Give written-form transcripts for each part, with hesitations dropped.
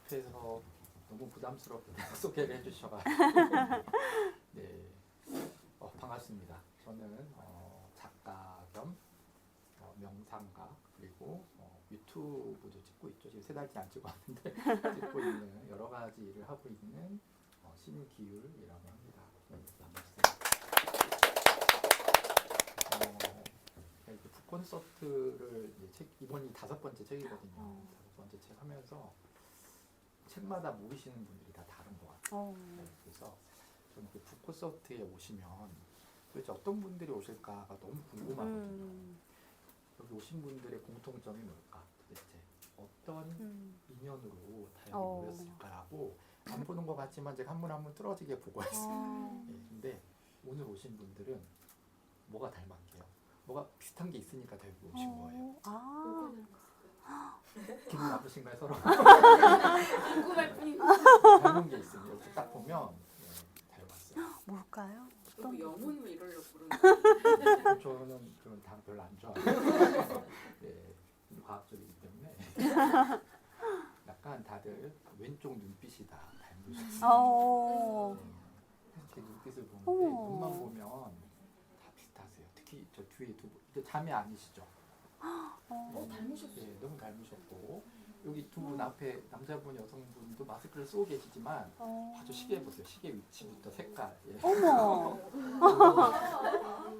앞에서 너무 부담스럽게 소개를 해주셔가지고 네, 반갑습니다. 저는 작가 겸 명상가 그리고 유튜브도 찍고 있죠. 지금 3달째 안 찍고 왔는데 찍고 있는 여러 가지 일을 하고 있는 신기율이라고 합니다. 네, 반갑습니다. 북콘서트를 이번이 5번째 책이거든요. 5번째 책 하면서 책마다 모이시는 분들이 다 다른 것 같아요. 네, 그래서 저는 그 북콘서트에 오시면 도대체 어떤 분들이 오실까가 너무 궁금하거든요. 여기 오신 분들의 공통점이 뭘까? 도대체 어떤 인연으로 다 여기 모였을까라고 안 보는 것 같지만 제가 한 분 한 분 뚫어지게 보고 있어요. 네, 근데 오늘 오신 분들은 뭐가 닮았게요? 뭐가 비슷한 게 있으니까 다 여기 오신 거예요. 기분 나쁘신가요 서로? 궁금할 뿐이고. 닮은 게 있으면 이렇게 딱 보면 닮았어요. 뭘까요? 너무 영혼 뭐 이러려고 그러는 저는 그런 당 별로 안 좋아해요. 네, 과학적이기 때문에 약간 다들 왼쪽 눈빛이 다 닮으셨어요. 제 눈빛을 보는데 눈만 보면 다 비슷하세요. 특히 저 뒤에 두 분, 이제 자매 아니시죠? 닮으셨어요. 네, 너무 닮으셨고 여기 두 분 앞에 남자분 여성분도 마스크를 쓰고 계시지만 아주 시계 보세요. 시계 위치부터 색깔. 예. 어머.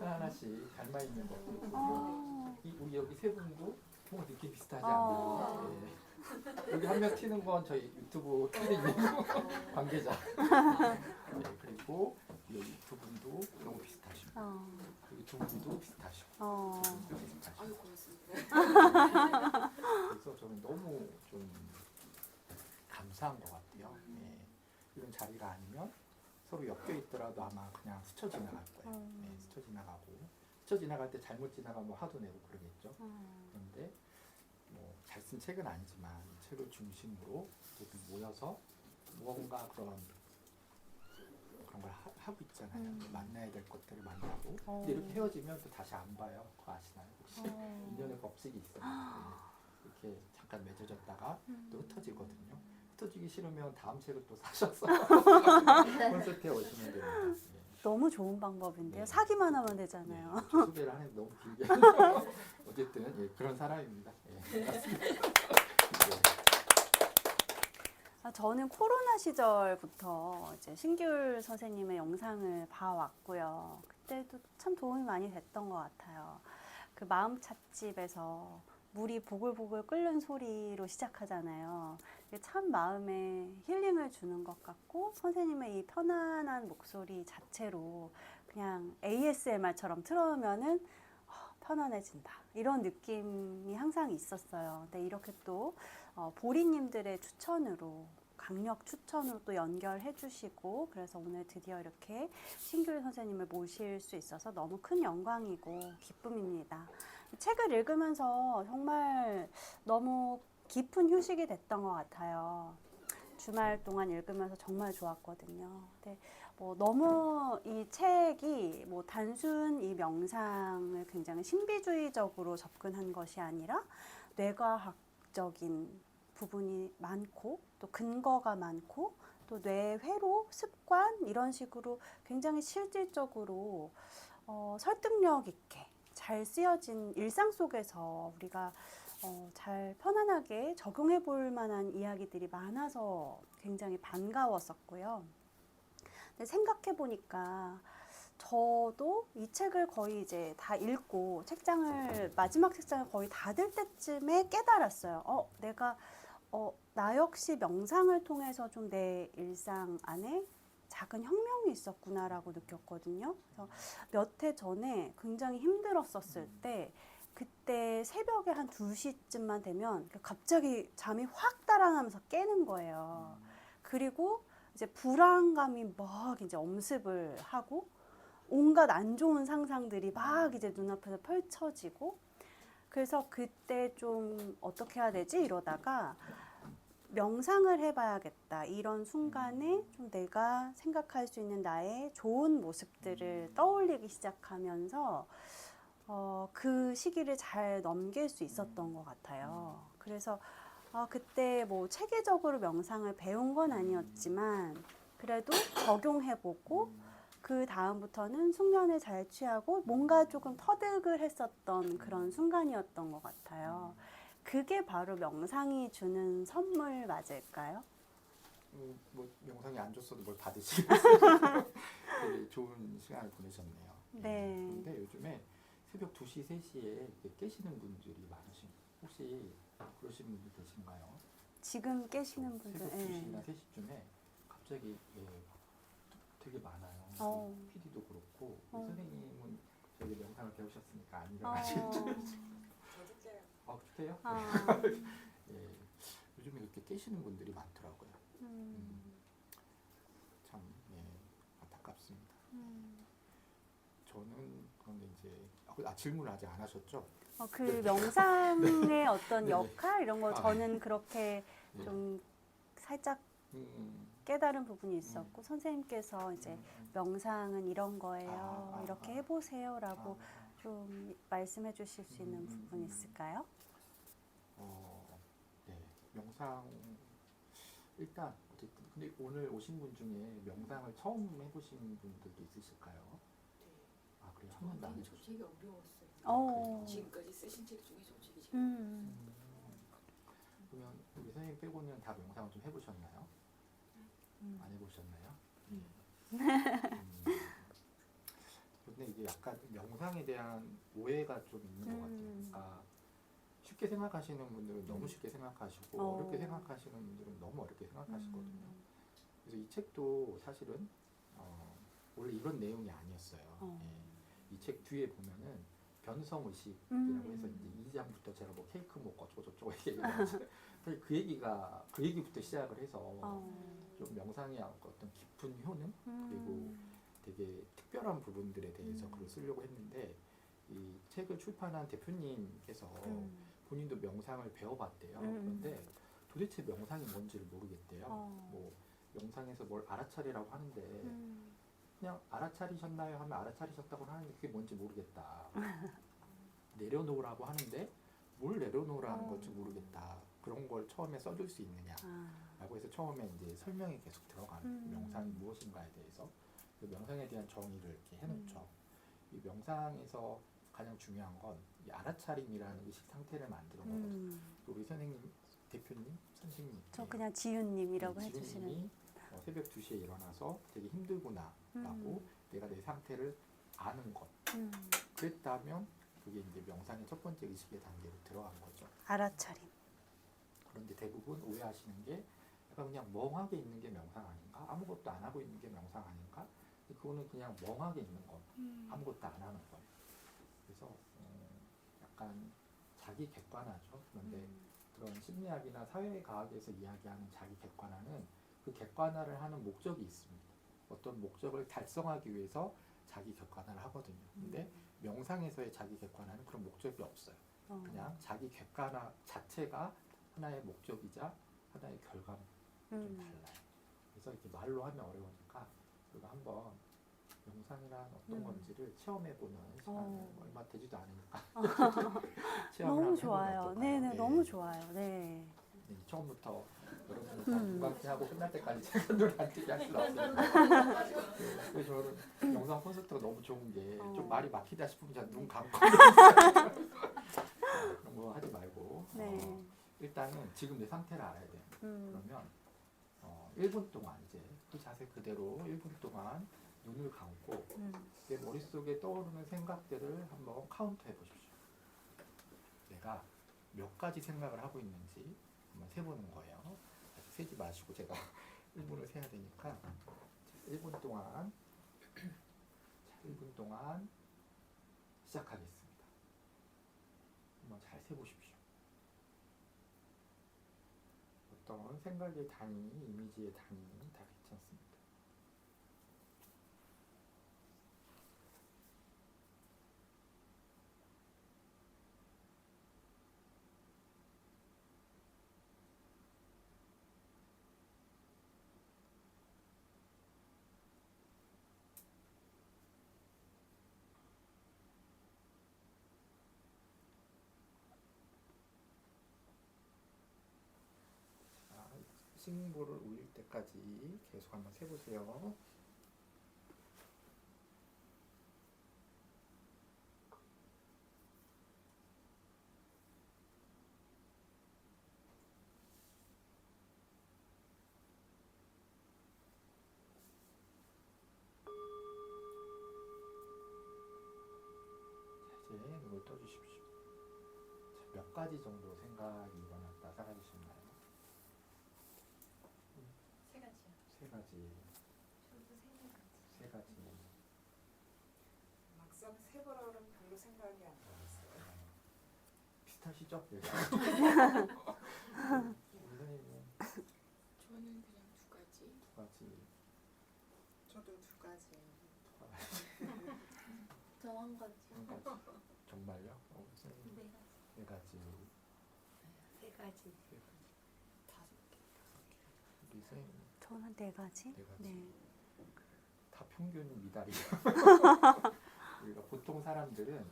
하나씩 닮아 있는 것들이 보면 우리 여기 세 분도 뭔가 느낌 비슷하지 않나요? 예. 여기 한 명 튀는 건 저희 유튜브 킬링 관계자. 네, 그리고 여기 두 분도 너무 비슷하시고 여기 두 분도 비슷하시고 두 분도 비슷하시고. 아유 고맙습니다. 그래서 저는 너무 좀 감사한 것 같아요. 네. 이런 자리가 아니면 서로 엮여 있더라도 아마 그냥 스쳐 지나갈 거예요. 네, 스쳐 지나가고 스쳐 지나갈 때 잘못 지나가면 화도 내고 그러겠죠. 그런데 뭐 잘 쓴 책은 아니지만 이 책을 중심으로 모여서 무언가 그런 걸 하고 있잖아요. 만나야 될 것들을 만나고 근데 이렇게 헤어지면 또 다시 안 봐요. 그거 아시나요? 혹시 인연의 법칙이 있어요. 네. 이렇게 잠깐 맺어졌다가 또 흩어지거든요. 흩어지기 싫으면 다음 책을 또 사셔서 콘서트에 오시면 됩니다. 네. 너무 좋은 방법인데요. 네. 사기만 하면 되잖아요. 네, 소개를 하는 너무 길게 어쨌든 예, 그런 사람입니다. 예, 맞습니다. 네. 저는 코로나 시절부터 이제 신규율 선생님의 영상을 봐왔고요. 그때도 참 도움이 많이 됐던 것 같아요. 그 마음 찻집에서 물이 보글보글 끓는 소리로 시작하잖아요. 이게 참 마음에 힐링을 주는 것 같고 선생님의 이 편안한 목소리 자체로 그냥 ASMR처럼 틀어놓으면은 편안해진다. 이런 느낌이 항상 있었어요. 근데 이렇게 또 보리님들의 추천으로 강력 추천으로 또 연결해 주시고 그래서 오늘 드디어 이렇게 신규율 선생님을 모실 수 있어서 너무 큰 영광이고 기쁨입니다. 책을 읽으면서 정말 너무 깊은 휴식이 됐던 것 같아요. 주말 동안 읽으면서 정말 좋았거든요. 근데 뭐 너무 이 책이 뭐 단순 이 명상을 굉장히 신비주의적으로 접근한 것이 아니라 뇌과학적인 부분이 많고 또 근거가 많고 또 뇌회로 습관 이런 식으로 굉장히 실질적으로 설득력 있게 잘 쓰여진 일상 속에서 우리가 잘 편안하게 적용해 볼 만한 이야기들이 많아서 굉장히 반가웠었고요. 근데 생각해 보니까 저도 이 책을 거의 이제 다 읽고 마지막 책장을 거의 닫을 때쯤에 깨달았어요. 내가 나 역시 명상을 통해서 좀 내 일상 안에 작은 혁명이 있었구나라고 느꼈거든요. 그래서 몇 해 전에 굉장히 힘들었었을 때 그때 새벽에 한 2시쯤만 되면 갑자기 잠이 확 달아나면서 깨는 거예요. 그리고 이제 불안감이 막 이제 엄습을 하고 온갖 안 좋은 상상들이 막 이제 눈앞에서 펼쳐지고 그래서 그때 좀 어떻게 해야 되지 이러다가 명상을 해봐야겠다. 이런 순간에 좀 내가 생각할 수 있는 나의 좋은 모습들을 떠올리기 시작하면서 그 시기를 잘 넘길 수 있었던 것 같아요. 그래서 그때 뭐 체계적으로 명상을 배운 건 아니었지만 그래도 적용해보고 그 다음부터는 숙면에 잘 취하고 뭔가 조금 터득을 했었던 그런 순간이었던 것 같아요. 그게 바로 명상이 주는 선물 맞을까요? 뭐 명상이 안 줬어도 뭘 받으시면서 되게 좋은 시간을 보내셨네요. 네. 그런데 요즘에 새벽 2시, 3시에 깨시는 분들이 많으신 혹시 그러신 분들 계신가요? 지금 깨시는 분들. 새벽 예. 2시나 3시쯤에 갑자기 되게 많아요. 어. PD도 그렇고 어. 선생님은 저희 명상을 배우셨으니까 안 어. 일어나시겠죠? 저도 깨요. 그래요? 아. 예, 요즘에 그렇게 깨시는 분들이 많더라고요. 참 안타깝습니다. 저는 그런데 이제 질문을 아직 안 하셨죠? 그 명상의 어떤 네. 역할 이런 거 아. 저는 그렇게 네. 좀 살짝 음, 깨달은 부분이 있었고 선생님께서 이제 명상은 이런 거예요. 아. 이렇게 해보세요라고 아, 좀 말씀해 주실 수 있는 부분 있을까요? 네, 명상 일단 어쨌든 근데 오늘 오신 분 중에 명상을 처음 해보신 분들도 있으실까요? 네. 아 그래요? 한 번도 안 저는 해보셨어요? 되게 어려웠어요. 어. 지금까지 쓰신 책 중에 저 책이 제일 음. 그러면 우리 선생님 빼고는 다 명상을 좀 해보셨나요? 안 해보셨나요? 근데 이게 약간 명상에 대한 오해가 좀 있는 것 같아요. 그러니까 쉽게 생각하시는 분들은 너무 쉽게 생각하시고 어렵게 생각하시는 분들은 너무 어렵게 생각하시거든요. 그래서 이 책도 사실은 원래 이런 내용이 아니었어요. 이 책 뒤에 보면은 변성의식이라고 해서 이제 2장부터 제가 뭐 케이크 먹고 어쩌고 저쩌고 얘기하죠. 그 얘기부터 시작을 해서 좀 명상의 어떤 깊은 효능 그리고 되게 특별한 부분들에 대해서 글을 쓰려고 했는데 이 책을 출판한 대표님께서 본인도 명상을 배워봤대요. 그런데 도대체 명상이 뭔지를 모르겠대요. 뭐 명상에서 뭘 알아차리라고 하는데 그냥 알아차리셨나요 하면 알아차리셨다고 하는데 그게 뭔지 모르겠다. 내려놓으라고 하는데 뭘 내려놓으라는 건지 모르겠다. 그런 걸 처음에 써줄 수 있느냐라고 해서 처음에 이제 설명이 계속 들어가는 명상이 무엇인가에 대해서 그 명상에 대한 정의를 이렇게 해놓죠. 이 명상에서 가장 중요한 건 이 알아차림이라는 의식 상태를 만드는 거거든요. 우리 선생님, 대표님, 선생님 저 그냥 지윤님이라고 지훈님이 해주시면. 새벽 2시에 일어나서 되게 힘들구나라고 내가 내 상태를 아는 것. 그랬다면 그게 이제 명상의 첫 번째 의식의 단계로 들어간 거죠. 알아차림. 그런데 대부분 오해하시는 게 약간 그냥 멍하게 있는 게 명상 아닌가? 아무것도 안 하고 있는 게 명상 아닌가? 그거는 그냥 멍하게 있는 거, 아무것도 안 하는 거예요. 그래서 약간 자기 객관화죠. 그런데 그런 심리학이나 사회과학에서 이야기하는 자기 객관화는 그 객관화를 하는 목적이 있습니다. 어떤 목적을 달성하기 위해서 자기 객관화를 하거든요. 근데 명상에서의 자기 객관화는 그런 목적이 없어요. 그냥 자기 객관화 자체가 하나의 목적이자 하나의 결과는 좀 달라요. 그래서 이렇게 말로 하면 어려우니까 우리가 한번 명상이란 어떤 건지를 체험해보는 시간을 얼마 되지도 않으니까 체험을 너무 한번 좋아요. 해보면 네네, 어떨까요? 너무 좋아요. 네. 처음부터 여러분이 다 무관심하고 끝날 때까지 제가 눈 안 뜨게 할 수는 없어요. 그래서 저는 영상 콘서트가 너무 좋은 게 좀 말이 막히다 싶으면 그냥 눈 감고 그런 거 하지 말고 네. 일단은 지금 내 상태를 알아야 돼요. 그러면 1분 동안 이제 그 자세 그대로 1분 동안 눈을 감고 내 머릿속에 떠오르는 생각들을 한번 카운트 해보십시오. 내가 몇 가지 생각을 하고 있는지 한번 세보는 거예요. 아직 세지 마시고 제가 1분을 세야 되니까 1분 동안 1분 동안 시작하겠습니다. 한번 잘 세보십시오. 어떤 생각의 단위, 이미지의 단위 다 괜찮습니다. 싱잉볼을 울릴 때까지 계속 한번 세보세요. 자, 이제 눈을 떠주십시오. 자, 몇 가지 정도 생각이 일어났다 생각하셨나요? 세 가지요. 세 가지, 저도 세 가지. 막상 세보라 그러면 별로 생각이 안 나왔어요. 비슷하시죠? 네. 선생님은 저는 그냥 두 가지. 두 가지. 저도 두 가지. 저 한 가지. 한 가지. 정말요? 선생님 네 가지. 네 가지. 세 가지. 세 가지. 다섯 개. 우리 선생님 저는 네 가지. 네 가지. 네. 다 평균 미달이에요. 우리가 보통 사람들은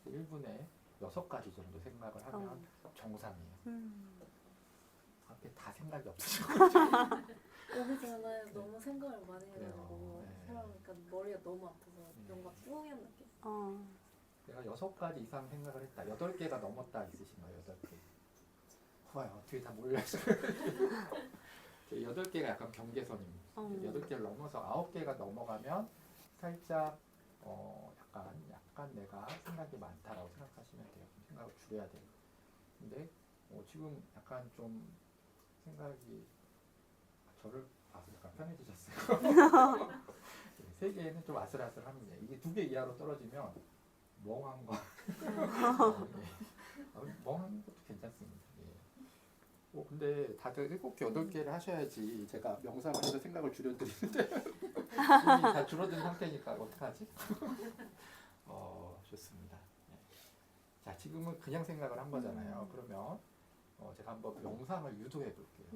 1분에 6가지 정도 생각을 하면 정상이에요. 앞에 다 생각이 없으시고 오기 전에 너무 생각을 많이 그래요. 해가지고 네. 생각하니까 머리가 너무 아파서 네. 뭔가 뿌연 느낌. 내가 6가지 이상 생각을 했다. 8개가 넘었다 있으신가요? 8개. 좋아요. 어떻게 다 몰려있어요. 8개가 약간 경계선입니다. 8개를 넘어서 9개가 넘어가면 살짝 약간 내가 생각이 많다라고 생각하시면 돼요. 생각을 줄여야 돼요. 근데 지금 약간 좀 생각이 저를 약간 편해지셨어요. 3개는 좀 아슬아슬합니다. 이게 2개 이하로 떨어지면 멍한 거. 멍한 것도 괜찮습니다. 예. 근데 다들 7개, 8개를 하셔야지 제가 명상을 해서 생각을 줄여드리는데 이미 다 줄어든 상태니까 어떡하지? 좋습니다. 예. 자, 지금은 그냥 생각을 한 거잖아요. 그러면 제가 한번 명상을 유도해 볼게요.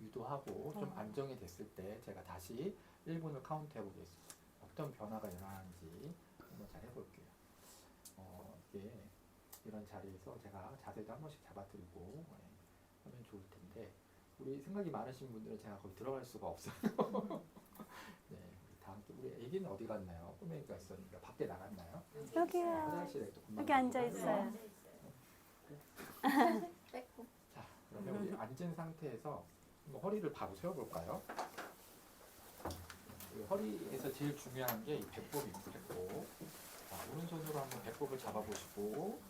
유도하고 좀 안정이 됐을 때 제가 다시 1분을 카운트 해보겠습니다. 어떤 변화가 일어나는지 한번 잘 해볼게요. 이게 이런 자리에서 제가 자세도 한 번씩 잡아드리고 하면 좋을 텐데 우리 생각이 많으신 분들은 제가 거기 들어갈 수가 없어요. 네, 우리 애기는 어디 갔나요? 꼬맹이가 있었는데 밖에 나갔나요? 여기요. 화장실에 또 금방 여기 앉아 가고. 있어요. 뺏고. 자, 그러면 우리 앉은 상태에서 한번 허리를 바로 세워볼까요? 이 허리에서 제일 중요한 게 이 배꼽입니다. 배꼽. 자, 오른손으로 한번 배꼽을 잡아보시고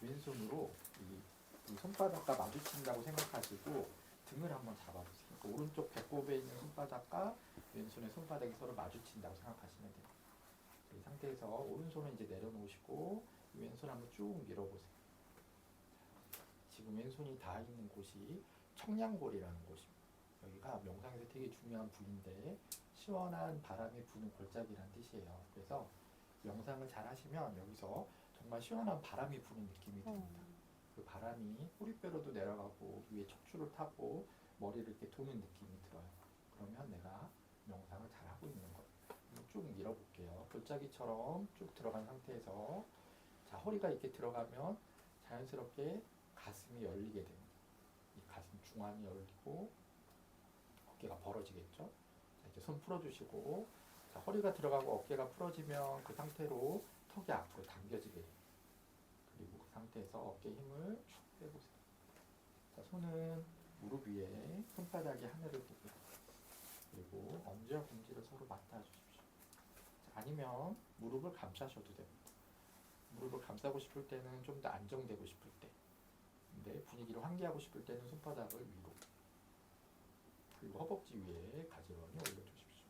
왼손으로 이 손바닥과 마주친다고 생각하시고 등을 한번 잡아보세요. 그러니까 오른쪽 배꼽에 있는 손바닥과 왼손의 손바닥이 서로 마주친다고 생각하시면 돼요. 이 상태에서 오른손은 이제 내려놓으시고 왼손 한번 쭉 밀어보세요. 지금 왼손이 닿아 있는 곳이 청량골이라는 곳입니다. 여기가 명상에서 되게 중요한 부위인데 시원한 바람이 부는 골짜기라는 뜻이에요. 그래서 명상을 잘 하시면 여기서 정말 시원한 바람이 부는 느낌이 듭니다. 그 바람이 뿌리뼈로도 내려가고 위에 척추를 타고 머리를 이렇게 도는 느낌이 들어요. 그러면 내가 명상을 잘 하고 있는 거예요. 쭉 밀어볼게요. 골짜기처럼 쭉 들어간 상태에서 자, 허리가 이렇게 들어가면 자연스럽게 가슴이 열리게 됩니다. 이 가슴 중앙이 열리고 어깨가 벌어지겠죠. 자, 이제 손 풀어주시고 자, 허리가 들어가고 어깨가 풀어지면 그 상태로 턱이 앞으로 당겨지게 됩니다. 그리고 그 상태에서 어깨 힘을 쭉 빼보세요. 자, 손은 무릎 위에 손바닥이 하늘을 보고 그리고 엄지와 검지를 서로 맞닿아주십시오. 자, 아니면 무릎을 감싸셔도 됩니다. 무릎을 감싸고 싶을 때는 좀 더 안정되고 싶을 때 근데 분위기를 환기하고 싶을 때는 손바닥을 위로 그리고 허벅지 위에 가지런히 올려주십시오.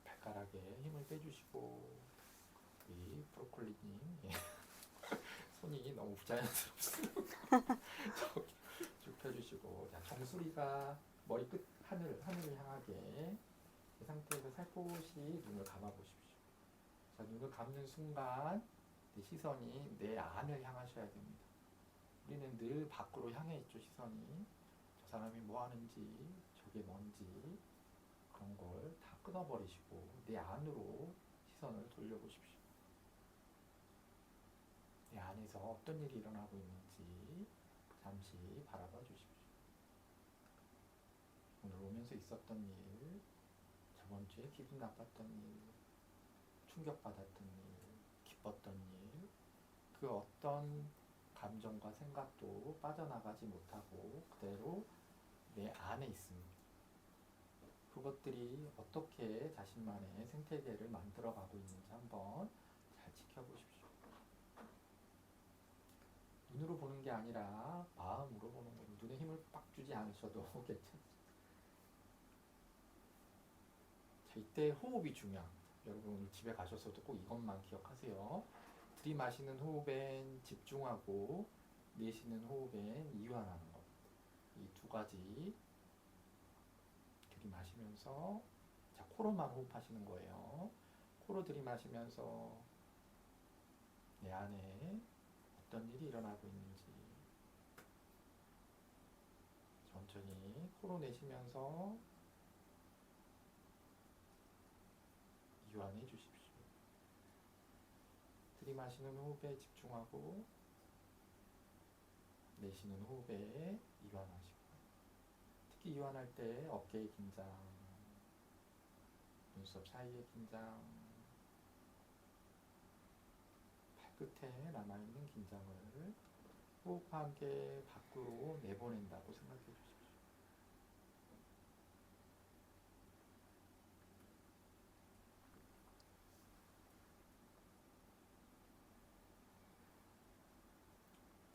발가락에 힘을 빼주시고 우리 브로콜리님 손이 너무 부자연스럽습니다. 쭉 펴주시고 자, 정수리가 머리끝 하늘을 향하게 이 상태에서 살포시 눈을 감아보십시오. 자, 눈을 감는 순간 시선이 내 안을 향하셔야 됩니다. 우리는 늘 밖으로 향해 있죠. 시선이 저 사람이 뭐 하는지 저게 뭔지 그런 걸 다 끊어버리시고 내 안으로 시선을 돌려보십시오. 내 안에서 어떤 일이 일어나고 있는지 잠시 바라봐 주십시오. 오늘 오면서 있었던 일, 저번 주에 기분 나빴던 일, 충격받았던 일, 기뻤던 일, 그 어떤 감정과 생각도 빠져나가지 못하고 그대로 내 안에 있습니다. 그것들이 어떻게 자신만의 생태계를 만들어가고 있는지 한번 잘 지켜보십시오. 눈으로 보는 게 아니라 마음으로 보는 거예요. 눈에 힘을 빡 주지 않으셔도 괜찮습니다. 자, 이때 호흡이 중요합니다. 여러분 오늘 집에 가셔서도 꼭 이것만 기억하세요. 들이마시는 호흡엔 집중하고 내쉬는 호흡엔 이완하는 겁니다. 이 두 가지 들이마시면서 자, 코로만 호흡하시는 거예요. 코로 들이마시면서 내 안에 어떤 일이 일어나고 있는지 천천히 코로 내쉬면서 이완해 주십시오. 들이마시는 호흡에 집중하고 내쉬는 호흡에 이완하시고 특히 이완할 때 어깨의 긴장, 눈썹 사이의 긴장, 발끝에 남아있는 긴장을 호흡과 함께 밖으로 내보낸다고 생각해 주십시오.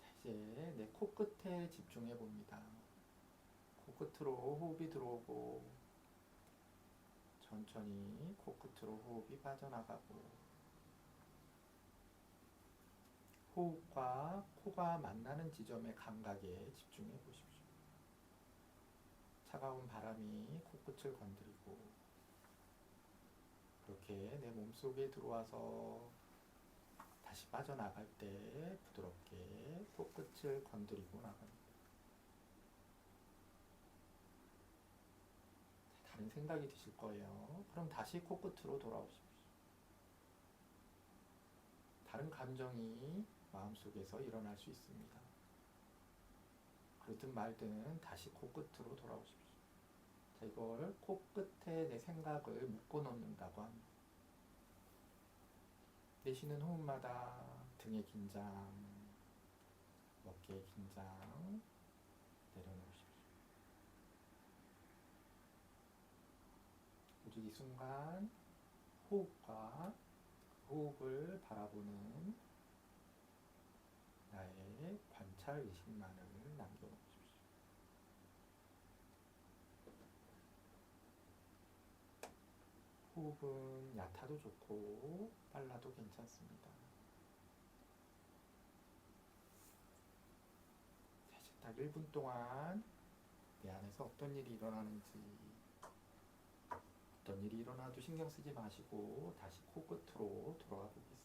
자, 이제 내 코끝에 집중해 봅니다. 코끝으로 호흡이 들어오고 천천히 코끝으로 호흡이 빠져나가고 호흡과 코가 만나는 지점의 감각에 집중해 보십시오. 차가운 바람이 코끝을 건드리고 그렇게 내 몸속에 들어와서 다시 빠져나갈 때 부드럽게 코끝을 건드리고 나갑니다. 다른 생각이 드실 거예요. 그럼 다시 코끝으로 돌아오십시오. 다른 감정이 마음속에서 일어날 수 있습니다. 그렇든 말든 다시 코끝으로 돌아오십시오. 자, 이걸 코끝에 내 생각을 묶어놓는다고 합니다. 내쉬는 호흡마다 등의 긴장, 어깨의 긴장 내려놓으십시오. 오직 이 순간 호흡과 호흡을 바라보는 나의 관찰 의식만을 남겨놓으십시오. 호흡은 얕아도 좋고 빨라도 괜찮습니다. 사실 딱 1분 동안 내 안에서 어떤 일이 일어나는지 어떤 일이 일어나도 신경 쓰지 마시고 다시 코끝으로 돌아가 보겠습니다.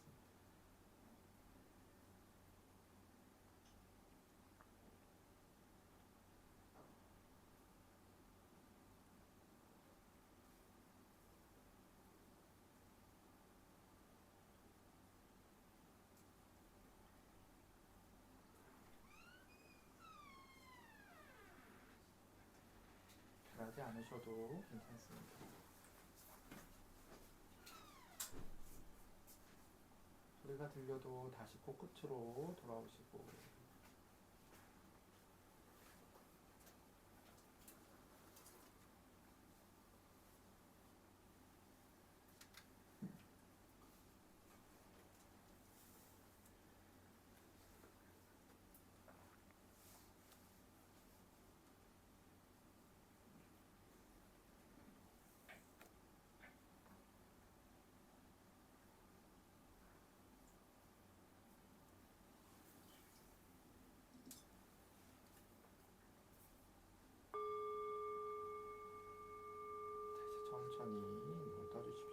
하지 않으셔도 괜찮습니다. 소리가 들려도 다시 코끝으로 돌아오시고 천천히 눈을 떠주십시오.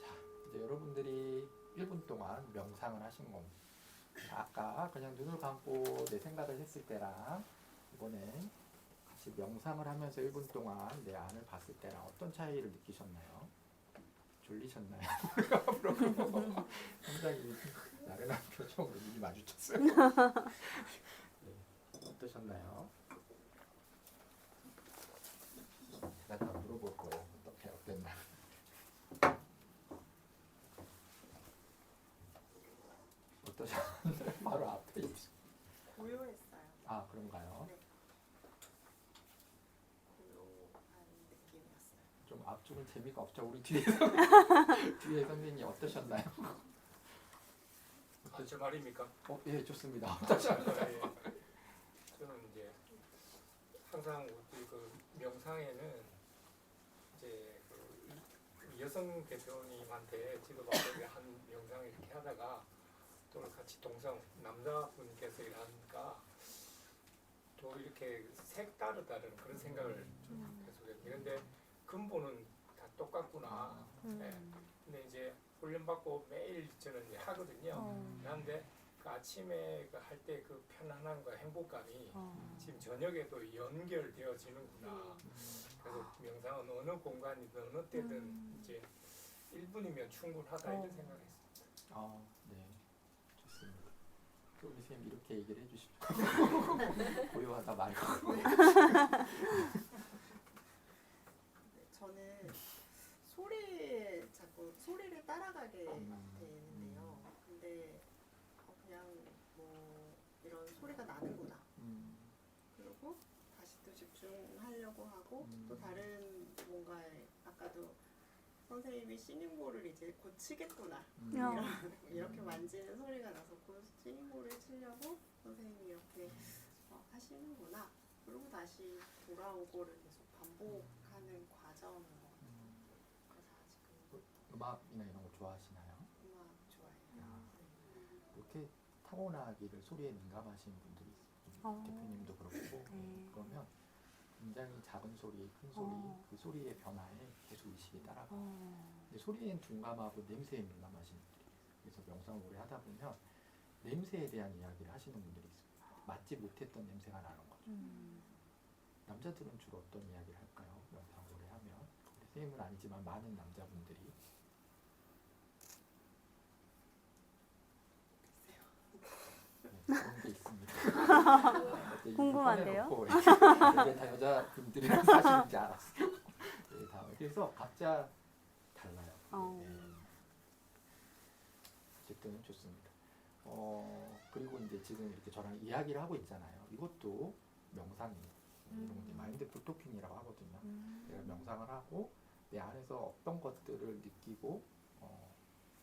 자, 이제 여러분들이 1분 동안 명상을 하신 겁니다. 아까 그냥 눈을 감고 내 생각을 했을 때랑 이번에 같이 명상을 하면서 1분 동안 내 안을 봤을 때랑 어떤 차이를 느끼셨나요? 졸리셨나요? 굉장히 나른한 표정으로 눈이 마주쳤어요. 네. 어떠셨나요? 제가 다 물어볼 거예요. 어떻게 어땠나? 어떠셨나요? 바로 앞에 있. 고요했어요. 아 그런가요? 네. 고요한 느낌이었어요. 좀 앞쪽은 재미가 없죠. 우리 뒤에 뒤에 선생님 어떠셨나요? 아, 제 말입니까? 예 좋습니다. 예. 저는 이제 항상 우리 그 명상에는 이제 그 여성 대표님한테 지도받고 한 명상을 이렇게 하다가 또 같이 동성 남자분께서 일하니까 또 이렇게 색다르다는 그런 생각을 좀 계속해요. 그런데 근본은 다 똑같구나. 예. 근데 이제 훈련받고 매일 저는 이제 하거든요. 그런데 그 아침에 할 때 그 편안함과 행복감이 지금 저녁에도 연결되어지는구나. 그래서 명상은 어느 공간이든 어느 때든 이제 1분이면 충분하다 이런 생각을 했습니다. 네 좋습니다. 또 우리 선생님 이렇게 얘기를 해주십시오. 고요하다 말고. 네, 저는 소리를 따라가게 되는데요. 근데 그냥 뭐 이런 소리가 나는구나. 그리고 다시 또 집중하려고 하고 또 다른 뭔가에 아까도 선생님이 시닝볼을 이제 고치겠구나. 이렇게 만지는 소리가 나서 그 시닝볼을 치려고 선생님이 이렇게 하시는구나. 그리고 다시 돌아오고를 계속 반복하는 과정인 것 같아요. 그래서 아직은 음악이나 이런 거 좋아하시나요? 음악 좋아해요. 이렇게 타고나기를 소리에 민감하신 분들이 있어요. 대표님도 그렇고 그러면 굉장히 작은 소리, 큰 소리, 그 소리의 변화에 계속 의식이 따라가요. 근데 소리에 둔감하고 냄새에 민감하신 분들이 있어요. 그래서 명상을 오래 하다 보면 냄새에 대한 이야기를 하시는 분들이 있어요. 맡지 못했던 냄새가 나는 거죠. 남자들은 주로 어떤 이야기를 할까요? 명상 오래 하면. 우리 선생님은 아니지만 많은 남자분들이 그런 게 있습니다. 궁금한데요? 이게 다 여자분들이랑 사실인지 알았어요. 네, 그래서 각자 달라요. 어쨌든 좋습니다. 그리고 이제 지금 이렇게 저랑 이야기를 하고 있잖아요. 이것도 명상이에요. 이런 건 이제 마인드풀 토킹이라고 하거든요. 내가 명상을 하고 내 안에서 어떤 것들을 느끼고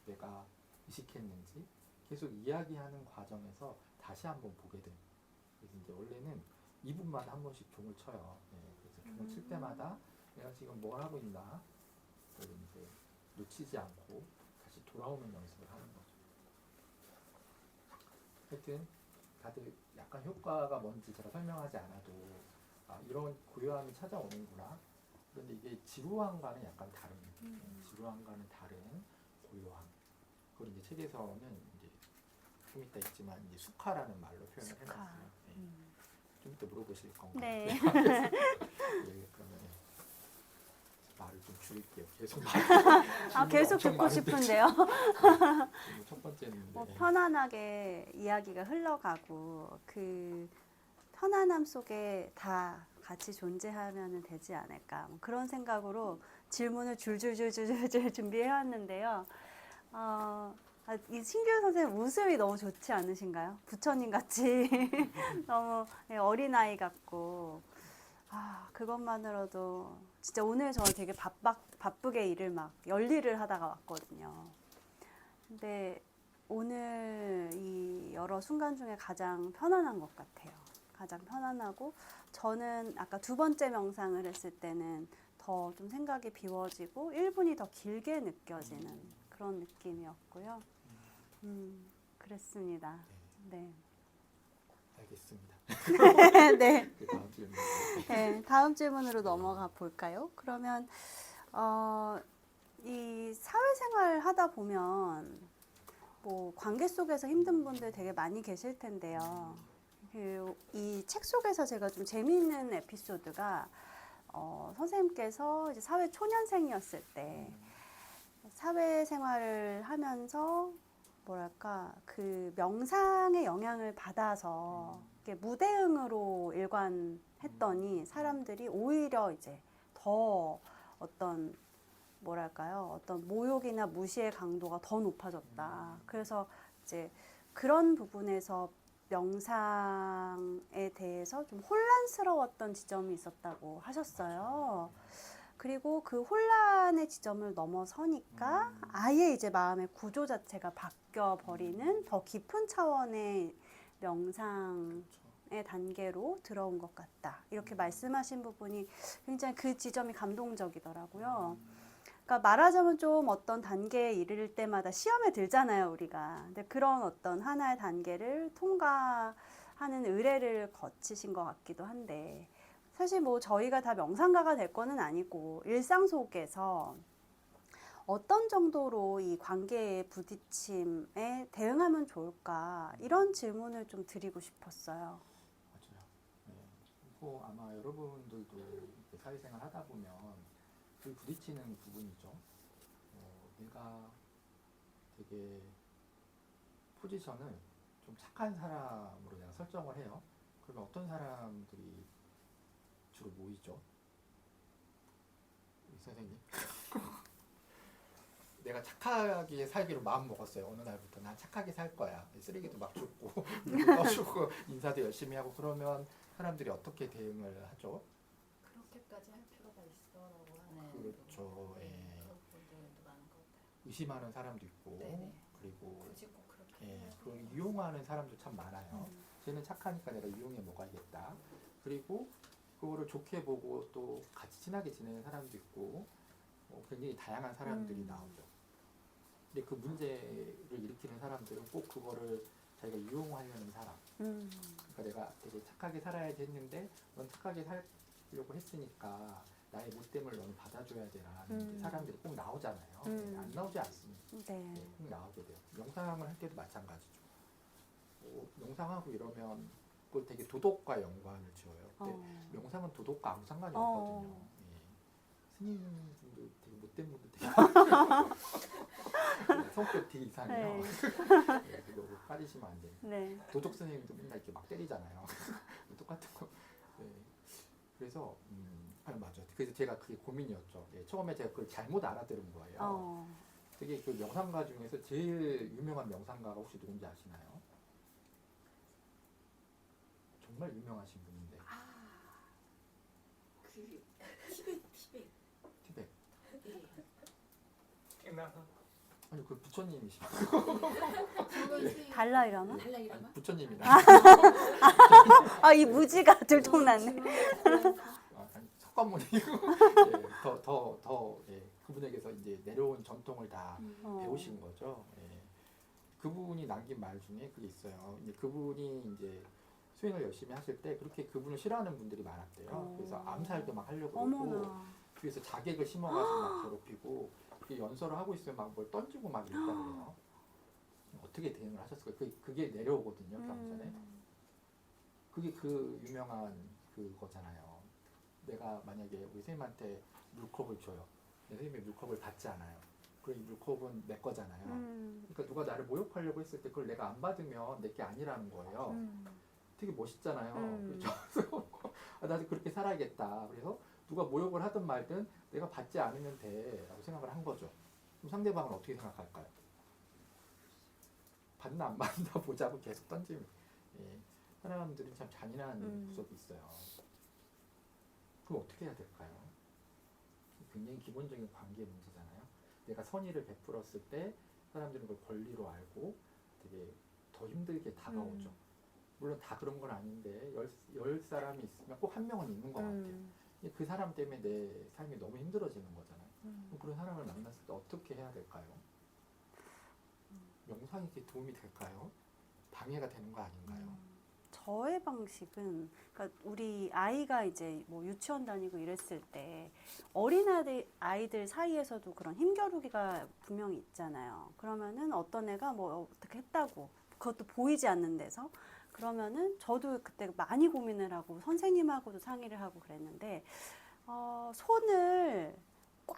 내가 의식했는지 계속 이야기하는 과정에서 다시 한번 보게 됩니다. 그래서 이제 원래는 2분마다 한 번씩 종을 쳐요. 그래서 종을 칠 때마다 내가 지금 뭘 하고 있나 그걸 이제 놓치지 않고 다시 돌아오는 연습을 하는 거죠. 하여튼 다들 약간 효과가 뭔지 제가 설명하지 않아도 이런 고요함이 찾아오는구나. 그런데 이게 지루함과는 약간 다른 지루함과는 다른 고요함. 그걸 이제 책에서는 이제 좀 이따 있지만 이제 수카라는 말로 표현을 해놨어요. 좀 이따 물어보실 건가요? 네. 네, 그러면 말을 좀 줄일게요. 계속 계속 듣고 싶은데요. 첫 번째는 뭐 편안하게 이야기가 흘러가고 그 편안함 속에 다 같이 존재하면 되지 않을까 뭐 그런 생각으로 질문을 줄줄줄줄줄 준비해왔는데요. 이 신규 선생님 웃음이 너무 좋지 않으신가요? 부처님 같이 너무 어린아이 같고 그것만으로도 진짜 오늘 저는 되게 바쁘게 일을 막 열일을 하다가 왔거든요. 근데 오늘 이 여러 순간 중에 가장 편안한 것 같아요. 가장 편안하고 저는 아까 두 번째 명상을 했을 때는 더 좀 생각이 비워지고 1분이 더 길게 느껴지는 그런 느낌이었고요. 그랬습니다. 네. 알겠습니다. 네. 그 다음 질문. 네, 다음 질문으로 넘어가 볼까요? 그러면 이 사회생활 하다 보면 뭐 관계 속에서 힘든 분들 되게 많이 계실 텐데요. 이 책 속에서 제가 좀 재미있는 에피소드가 선생님께서 이제 사회 초년생이었을 때 사회생활을 하면서 뭐랄까 그 명상의 영향을 받아서 이렇게 무대응으로 일관했더니 사람들이 오히려 이제 더 어떤 뭐랄까요? 어떤 모욕이나 무시의 강도가 더 높아졌다. 그래서 이제 그런 부분에서 명상에 대해서 좀 혼란스러웠던 지점이 있었다고 하셨어요. 그리고 그 혼란의 지점을 넘어서니까 아예 이제 마음의 구조 자체가 바뀌어 버리는 더 깊은 차원의 명상의 단계로 들어온 것 같다. 이렇게 말씀하신 부분이 굉장히 그 지점이 감동적이더라고요. 그러니까 말하자면 좀 어떤 단계에 이를 때마다 시험에 들잖아요, 우리가. 근데 그런 어떤 하나의 단계를 통과하는 의례를 거치신 것 같기도 한데, 사실 뭐 저희가 다 명상가가 될 거는 아니고 일상 속에서 어떤 정도로 이 관계의 부딪힘에 대응하면 좋을까, 이런 질문을 좀 드리고 싶었어요. 맞아요. 네. 그리고 아마 여러분들도 이렇게 사회생활 하다 보면 그 부딪히는 부분이죠. 내가 되게 포지션을 좀 착한 사람으로 내가 설정을 해요. 그러면 어떤 사람들이 주로 모이죠? 이 선생님. 내가 착하게 살기로 마음 먹었어요. 어느 날부터 난 착하게 살 거야. 쓰레기도 막 줍고 떠주고 인사도 열심히 하고. 그러면 사람들이 어떻게 대응을 하죠? 그렇게까지 할 필요가 있어라고 하는 그렇죠. 예. 그런 분들도 많은 것 같아요. 의심하는 사람도 있고, 네네. 그리고 굳이 꼭 그렇게 예, 해야 그걸 돼요. 이용하는 사람도 참 많아요. 쟤는 착하니까 내가 이용해 먹어야겠다. 그리고 그거를 좋게 보고 또 같이 친하게 지내는 사람도 있고, 굉장히 다양한 사람들이 나오죠. 근데 그 문제를 일으키는 사람들은 꼭 그거를 자기가 이용하려는 사람. 그러니까 내가 되게 착하게 살아야지 했는데 넌 착하게 살려고 했으니까 나의 못됨을 너는 받아줘야 되라는 이제 사람들이 꼭 나오잖아요. 안 나오지 않습니다. 네. 꼭 나오게 돼요. 명상을 할 때도 마찬가지죠. 명상하고 이러면 그걸 되게 도덕과 연관을 지어요. 근데 명상은 도덕과 아무 상관이 없거든요. 예. 스님분들 되게 못된 분들 되게 많아요. 성격 되게 이상해요. 네. 네, 너무 빠지시면 안 돼요. 네. 도덕 선생님도 맨날 이렇게 막 때리잖아요. 똑같은 거. 네. 그래서 맞아. 그래서 제가 그게 고민이었죠. 예, 처음에 제가 그걸 잘못 알아들은 거예요. 되게 그 명상가 중에서 제일 유명한 명상가가 혹시 누군지 아시나요? 정말 유명하신 분인데. 그 티벳 티벳. 예. 아니 그 부처님이시죠. 달라이라마? 아니, 부처님이다. 이 무지가 들통났네. 아니 석가모니고 더 그분에게서 이제 내려온 전통을 다 배우신 거죠. 예. 그분이 남긴 말 중에 그게 있어요. 이제 그분이 이제 수행을 열심히 하실 때 그렇게 그분을 싫어하는 분들이 많았대요. 그래서 암살도 막 하려고 그러고 어머나. 뒤에서 자객을 심어가지고 막 괴롭히고 그게 연설을 하고 있으면 막 뭘 던지고 막 이랬다고 그래요. 어떻게 대응을 하셨을까요? 그게 내려오거든요. 경전에. 그게 그 유명한 그거잖아요. 내가 만약에 우리 선생님한테 물컵을 줘요. 내 선생님이 물컵을 받지 않아요. 그럼 이 물컵은 내 거잖아요. 그러니까 누가 나를 모욕하려고 했을 때 그걸 내가 안 받으면 내 게 아니라는 거예요. 되게 멋있잖아요. 그래서 나도 그렇게 살아야겠다. 그래서 누가 모욕을 하든 말든 내가 받지 않으면 돼 라고 생각을 한 거죠. 그럼 상대방은 어떻게 생각할까요? 받나 안 받나 보자고 계속 던지면 사람들은 참 잔인한 구석이 있어요. 그럼 어떻게 해야 될까요? 굉장히 기본적인 관계 문제잖아요. 내가 선의를 베풀었을 때 사람들은 그걸 권리로 알고 되게 더 힘들게 다가오죠. 물론 다 그런 건 아닌데 열 사람이 있으면 꼭 한 명은 있는 것 같아요. 그 사람 때문에 내 삶이 너무 힘들어지는 거잖아요. 그럼 그런 사람을 만났을 때 어떻게 해야 될까요? 명상이 이렇게 도움이 될까요? 방해가 되는 거 아닌가요? 저의 방식은, 그러니까 우리 아이가 이제 뭐 유치원 다니고 이랬을 때 어린 아이들 사이에서도 그런 힘겨루기가 분명히 있잖아요. 그러면은 어떤 애가 뭐 어떻게 했다고, 그것도 보이지 않는 데서, 그러면은 저도 그때 많이 고민을 하고 선생님하고도 상의를 하고 그랬는데, 손을 꽉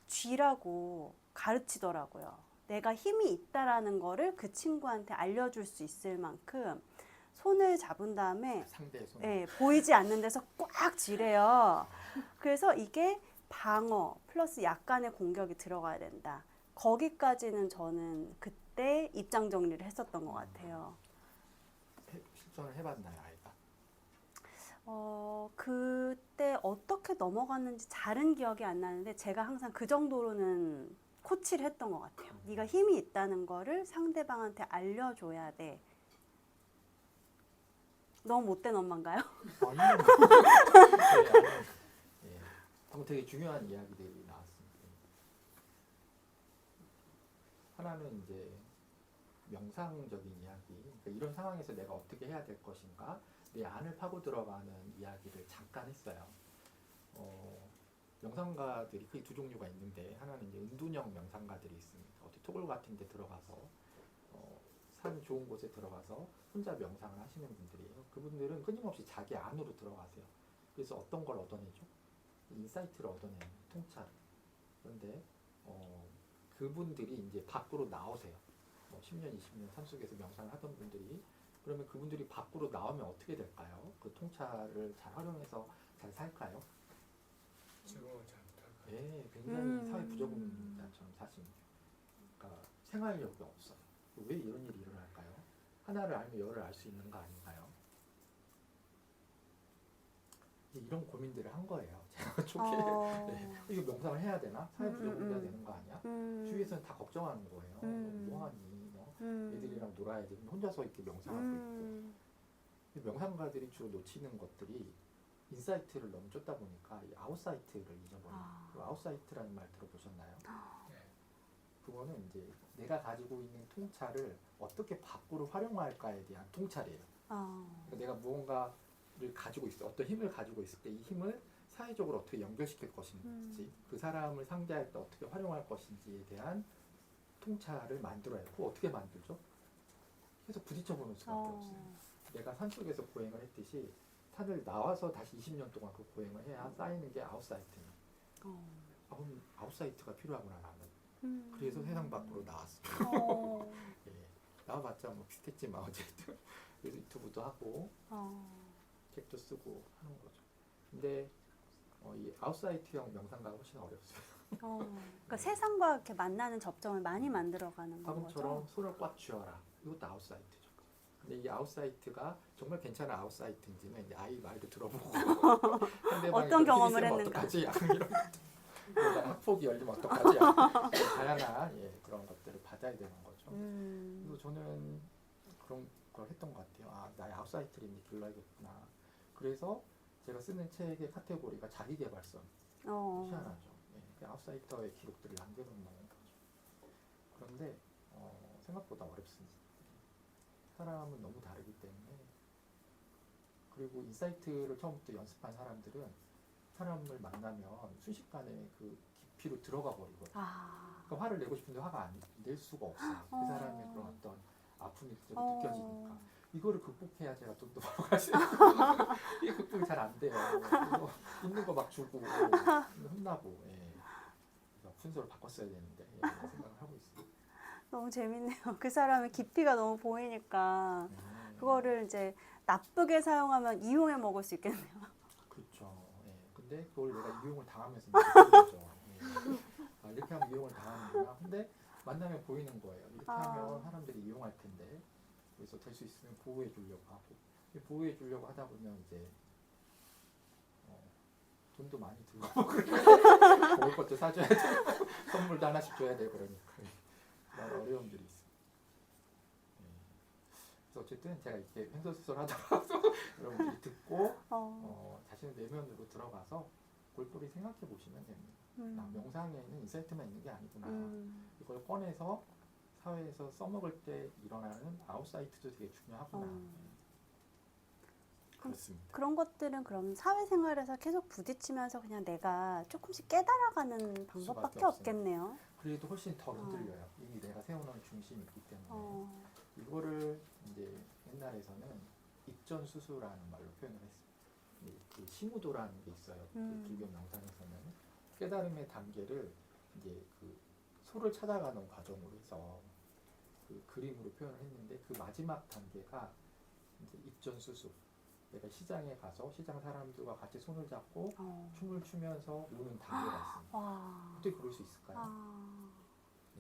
쥐라고 가르치더라고요. 내가 힘이 있다라는 거를 그 친구한테 알려줄 수 있을 만큼 손을 잡은 다음에 상대의 손. 예, 보이지 않는 데서 꽉 쥐래요. 그래서 이게 방어 플러스 약간의 공격이 들어가야 된다. 거기까지는 저는 그때 입장 정리를 했었던 것 같아요. 실전을 해봤나요, 아이가? 그때 어떻게 넘어갔는지 잘은 기억이 안 나는데 제가 항상 그 정도로는 코치를 했던 것 같아요. 네가 힘이 있다는 거를 상대방한테 알려줘야 돼. 너무 못된 엄마인가요? 아니요. 네, 아니요. 예. 방금 되게 중요한 이야기들이 나왔습니다. 하나는 이제 명상적인 이야기. 그러니까 이런 상황에서 내가 어떻게 해야 될 것인가, 내 안을 파고 들어가는 이야기를 잠깐 했어요. 명상가들이 크게 두 종류가 있는데 하나는 이제 은둔형 명상가들이 있습니다. 어디 토굴 같은 데 들어가서 산 좋은 곳에 들어가서 혼자 명상을 하시는 분들이에요. 그분들은 끊임없이 자기 안으로 들어가세요. 그래서 어떤 걸 얻어내죠? 인사이트를 얻어내는 통찰. 그런데 그분들이 이제 밖으로 나오세요. 10년, 20년 산속에서 명상을 하던 분들이 그러면 그분들이 밖으로 나오면 어떻게 될까요? 그 통찰을 잘 활용해서 잘 살까요? 지금은 잘 못할까요? 네, 굉장히 사회 부적응자처럼 사십니다. 그러니까 생활력이 없어요. 왜 이런 일이 일어날까요? 하나를 알면 열을 알 수 있는 거 아닌가요? 이제 이런 고민들을 한 거예요. 제가 초기에 네. 이거 명상을 해야 되나? 사회 부적응자 되는 거 아니야? 주위에서는 다 걱정하는 거예요. 뭐하니? 애들이랑 놀아야 되는데 혼자서 이렇게 명상하고 있고. 명상가들이 주로 놓치는 것들이 인사이트를 너무 쫓다 보니까 이 아웃사이트를 잊어버려요. 그 아웃사이트라는 말 들어보셨나요? 네. 그거는 이제 내가 가지고 있는 통찰을 어떻게 밖으로 활용할까에 대한 통찰이에요. 그러니까 내가 무언가를 가지고 있어, 어떤 힘을 가지고 있을 때 이 힘을 사회적으로 어떻게 연결시킬 것인지, 그 사람을 상대할 때 어떻게 활용할 것인지에 대한 통찰을 만들어야 해요. 그거 어떻게 만들죠? 계속 부딪혀보는 수밖에 없어요. 내가 산속에서 보행을 했듯이 산을 나와서 다시 20년 동안 그 보행을 해야 쌓이는 게 아웃사이트예요. 그럼 아웃사이트가 필요하구나 나는. 그래서 세상 밖으로 나왔어요. 예, 나와봤자 뭐 비슷했지만 어쨌든 그래서 유튜브도 하고 책도 쓰고 하는 거죠. 근데 이 아웃사이트형 명상가가 훨씬 어렵어요. 그러니까 세상과 이렇게 만나는 접점을 많이 만들어가는 방금처럼 거죠. 손을 꽉 쥐어라. 이것도 아웃사이트죠. 근데 이 아웃사이트가 정말 괜찮은 아웃사이트인지는 이제 아이 말도 들어보고 상대방이 어떤 경험을 있으면 했는가. 어떡하지? 이런 것들. 학폭이 열리면 어떡하지? 다양한 그런 것들을 받아야 되는 거죠. 그래서 저는 그런 걸 했던 것 같아요. 아, 나의 아웃사이트를 이제 길러야겠구나. 그래서 제가 쓰는 책의 카테고리가 자기계발서. 희한하죠. 그 아웃사이터의 기록들을 남겨놓는 거죠. 그런데 생각보다 어렵습니다. 사람은 너무 다르기 때문에. 그리고 인사이트를 처음부터 연습한 사람들은 사람을 만나면 순식간에 그 깊이로 들어가 버리거든요. 그러니까 화를 내고 싶은데 화가 안 낼 수가 없어요. 그 사람의 그런 어떤 아픔이 느껴지니까. 이거를 극복해야 제가 좀 더 벌어갈 수 있어요. 이게 극복이 잘 안 돼요. 그래서 있는 거 막 주고 혼나고. 그래서 순서를 바꿨어야 되는데 생각을 하고 있습니다. 너무 재밌네요. 그 사람의 깊이가 너무 보이니까 그거를 이제 나쁘게 사용하면 이용해 먹을 수 있겠네요. 그렇죠. 근데 그걸 내가 이용을 당하면서 느끼는 거죠. 이렇게 하면 이용을 당하는구나. 근데 만나면 보이는 거예요. 이렇게 하면 사람들이 이용할 텐데. 그래서 될 수 있으면 보호해 주려고 하고. 보호해 주려고 하다 보면 이제 돈도 많이 들고 먹을 것도 사줘야 되고 선물도 하나씩 줘야 되고 그러니까 많은 어려움들이 있습니다. 그래서 어쨌든 제가 이렇게 횡설수설하다가도 여러분들이 듣고 자신의 내면으로 들어가서 골똘히 생각해 보시면 됩니다. 명상에는 인사이트만 있는 게 아니구나. 이걸 꺼내서 사회에서 써먹을 때 일어나는 아웃사이트도 되게 중요하구나. 그렇습니다. 그런 것들은 그럼 사회생활에서 계속 부딪히면서 그냥 내가 조금씩 깨달아가는 방법밖에 없겠네요. 그래도 훨씬 더 흔들려요. 이미 내가 세워놓은 중심이 있기 때문에. 이거를 이제 옛날에서는 입전수수라는 말로 표현을 했습니다. 그 시무도라는 게 있어요. 그 불교 명상에서는 깨달음의 단계를 이제 그 소를 찾아가는 과정으로 해서 그 그림으로 표현을 했는데 그 마지막 단계가 이제 입전수습. 내가 시장에 가서 시장 사람들과 같이 손을 잡고 춤을 추면서 오는 단계가 있습니다. 와. 어떻게 그럴 수 있을까요? 아.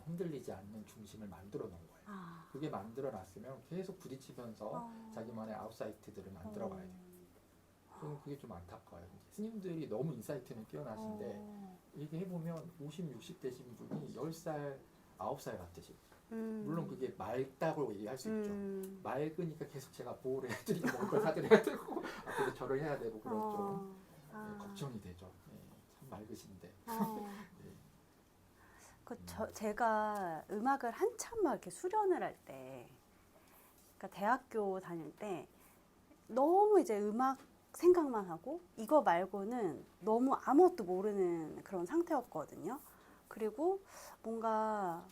흔들리지 않는 중심을 만들어 놓은 거예요. 아. 그게 만들어 놨으면 계속 부딪히면서 자기만의 아웃사이트들을 만들어 가야 돼요. 저는 그게 좀 안타까워요. 스님들이 너무 인사이트는 뛰어나신데 이게 해보면 50, 60 되신 분이 10살, 9살 같으시. 물론 그게 맑다고 얘기할 수 있죠. 맑으니까 계속 제가 보호를 해드리고 먹을 걸 사드려야 되고 앞으로 절을 해야 되고 그런 좀 걱정이 되죠. 네, 참 맑으신데. 제가 음악을 한참 막 이렇게 수련을 할 때, 그러니까 대학교 다닐 때 너무 이제 음악 생각만 하고 이거 말고는 너무 아무것도 모르는 그런 상태였거든요. 그리고 뭔가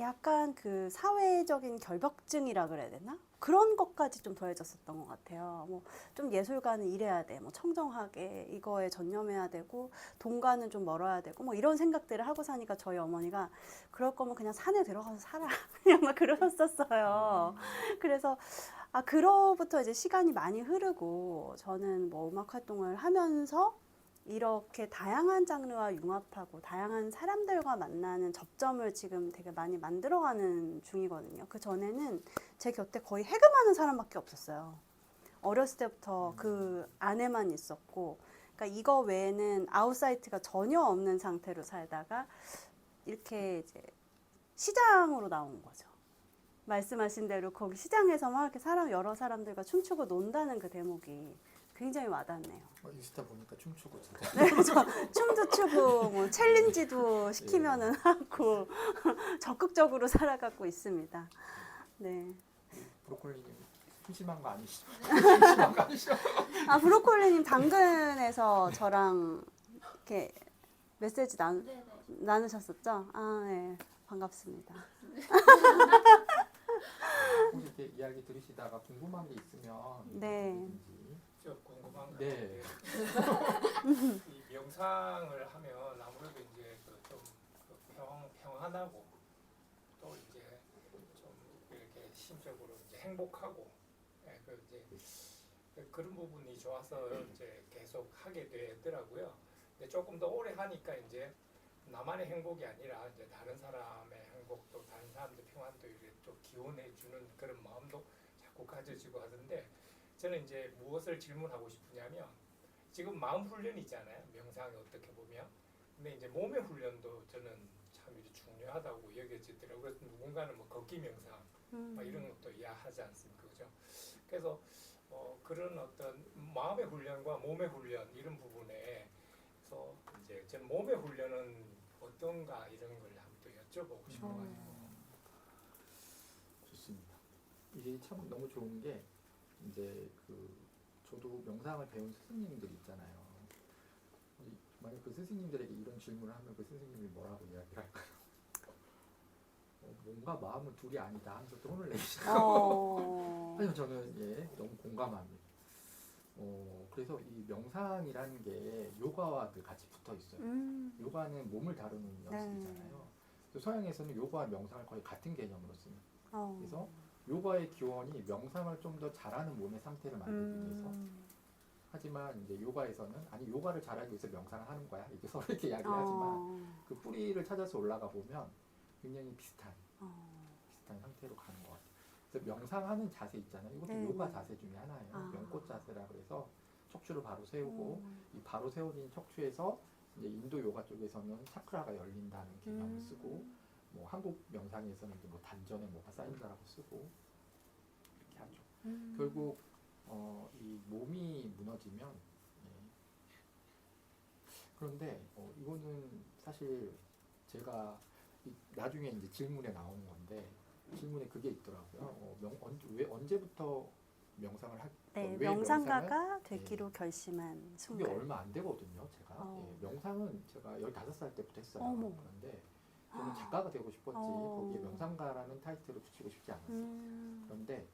약간 그 사회적인 결벽증이라 그래야 되나? 그런 것까지 좀 더해졌었던 것 같아요. 뭐 좀 예술가는 이래야 돼, 뭐 청정하게 이거에 전념해야 되고 돈과는 좀 멀어야 되고 뭐 이런 생각들을 하고 사니까 저희 어머니가 그럴 거면 그냥 산에 들어가서 살아 그냥 막 그러셨었어요. 그래서 그로부터 이제 시간이 많이 흐르고 저는 뭐 음악 활동을 하면서 이렇게 다양한 장르와 융합하고 다양한 사람들과 만나는 접점을 지금 되게 많이 만들어가는 중이거든요. 그 전에는 제 곁에 거의 해금하는 사람밖에 없었어요. 어렸을 때부터 그 안에만 있었고, 그러니까 이거 외에는 아웃사이트가 전혀 없는 상태로 살다가 이렇게 이제 시장으로 나온 거죠. 말씀하신 대로 거기 시장에서 막 이렇게 여러 사람들과 춤추고 논다는 그 대목이 굉장히 와닿네요. 인스타 보니까 춤추고 진짜. 네, 저 춤도 추고 뭐 챌린지도 시키면은 하고 적극적으로 살아가고 있습니다. 네. 브로콜리님 심심한 거 아니시죠? 심심한 거 아니시죠? 브로콜리님 당근에서 저랑 이렇게 메시지 네네. 나누셨었죠? 네. 반갑습니다. 혹시 이렇게 이야기 들으시다가 궁금한 게 있으면 네. 언제든지. 저 궁금한 거 네. 있는데 이 명상을 하면 아무래도 이제 그좀 평안하고 또 이제 좀 이렇게 심적으로 이제 행복하고 그 이제 그런 부분이 좋아서 이제 계속 하게 되더라고요. 근데 조금 더 오래 하니까 이제 나만의 행복이 아니라 이제 다른 사람의 행복도 다른 사람들 평안도 이렇게 또 기원해 주는 그런 마음도 자꾸 가져지고 하던데 저는 이제 무엇을 질문하고 싶으냐면 지금 마음 훈련이 있잖아요. 명상이 어떻게 보면. 근데 이제 몸의 훈련도 저는 참 중요하다고 여겨지더라고요. 그래서 누군가는 뭐 걷기 명상 막 이런 것도 이야기하지 않습니까? 그죠? 그래서 그런 어떤 마음의 훈련과 몸의 훈련 이런 부분에서 이제 저는 몸의 훈련은 어떤가 이런 걸 한번 또 여쭤보고 싶어가지고. 좋습니다. 이게 참 너무 좋은 게 이제 저도 명상을 배운 스승님들 있잖아요. 만약 그 스승님들에게 이런 질문을 하면 그 스승님이 뭐라고 이야기를 할까요? 몸과 마음은 둘이 아니다 하면서 또 혼을 내시고 아니요 저는 너무 공감합니다. 그래서 이 명상이라는 게 요가와 같이 붙어 있어요. 요가는 몸을 다루는 연습이잖아요. 서양에서는 요가와 명상을 거의 같은 개념으로 씁니다. 그래서 요가의 기원이 명상을 좀 더 잘하는 몸의 상태를 만들기 위해서. 하지만 이제 요가에서는 아니 요가를 잘하기 위해서 명상을 하는 거야. 이렇게 서로 이렇게 이야기를 하지만 그 뿌리를 찾아서 올라가 보면 굉장히 비슷한 상태로 가는 것 같아요. 그래서 명상하는 자세 있잖아요. 이것도 요가 자세 중에 하나예요. 명꽃 자세라 그래서 척추를 바로 세우고 이 바로 세워진 척추에서 이제 인도 요가 쪽에서는 차크라가 열린다는 개념을 쓰고 뭐 한국 명상에서는 뭐 단전에 뭐가 쌓인다라고 쓰고 이렇게 하죠. 결국 이 몸이 무너지면 그런데 이거는 사실 제가 나중에 이제 질문에 나오는 건데 질문에 그게 있더라고요. 언제부터 명상을 네, 왜 명상가가 되기로 결심한 그게 순간. 얼마 안 되거든요. 제가 명상은 제가 15살 때부터 했어요. 어머. 그런데 저는 작가가 되고 싶었지 거기에 명상가라는 타이틀을 붙이고 싶지 않았어요. 그런데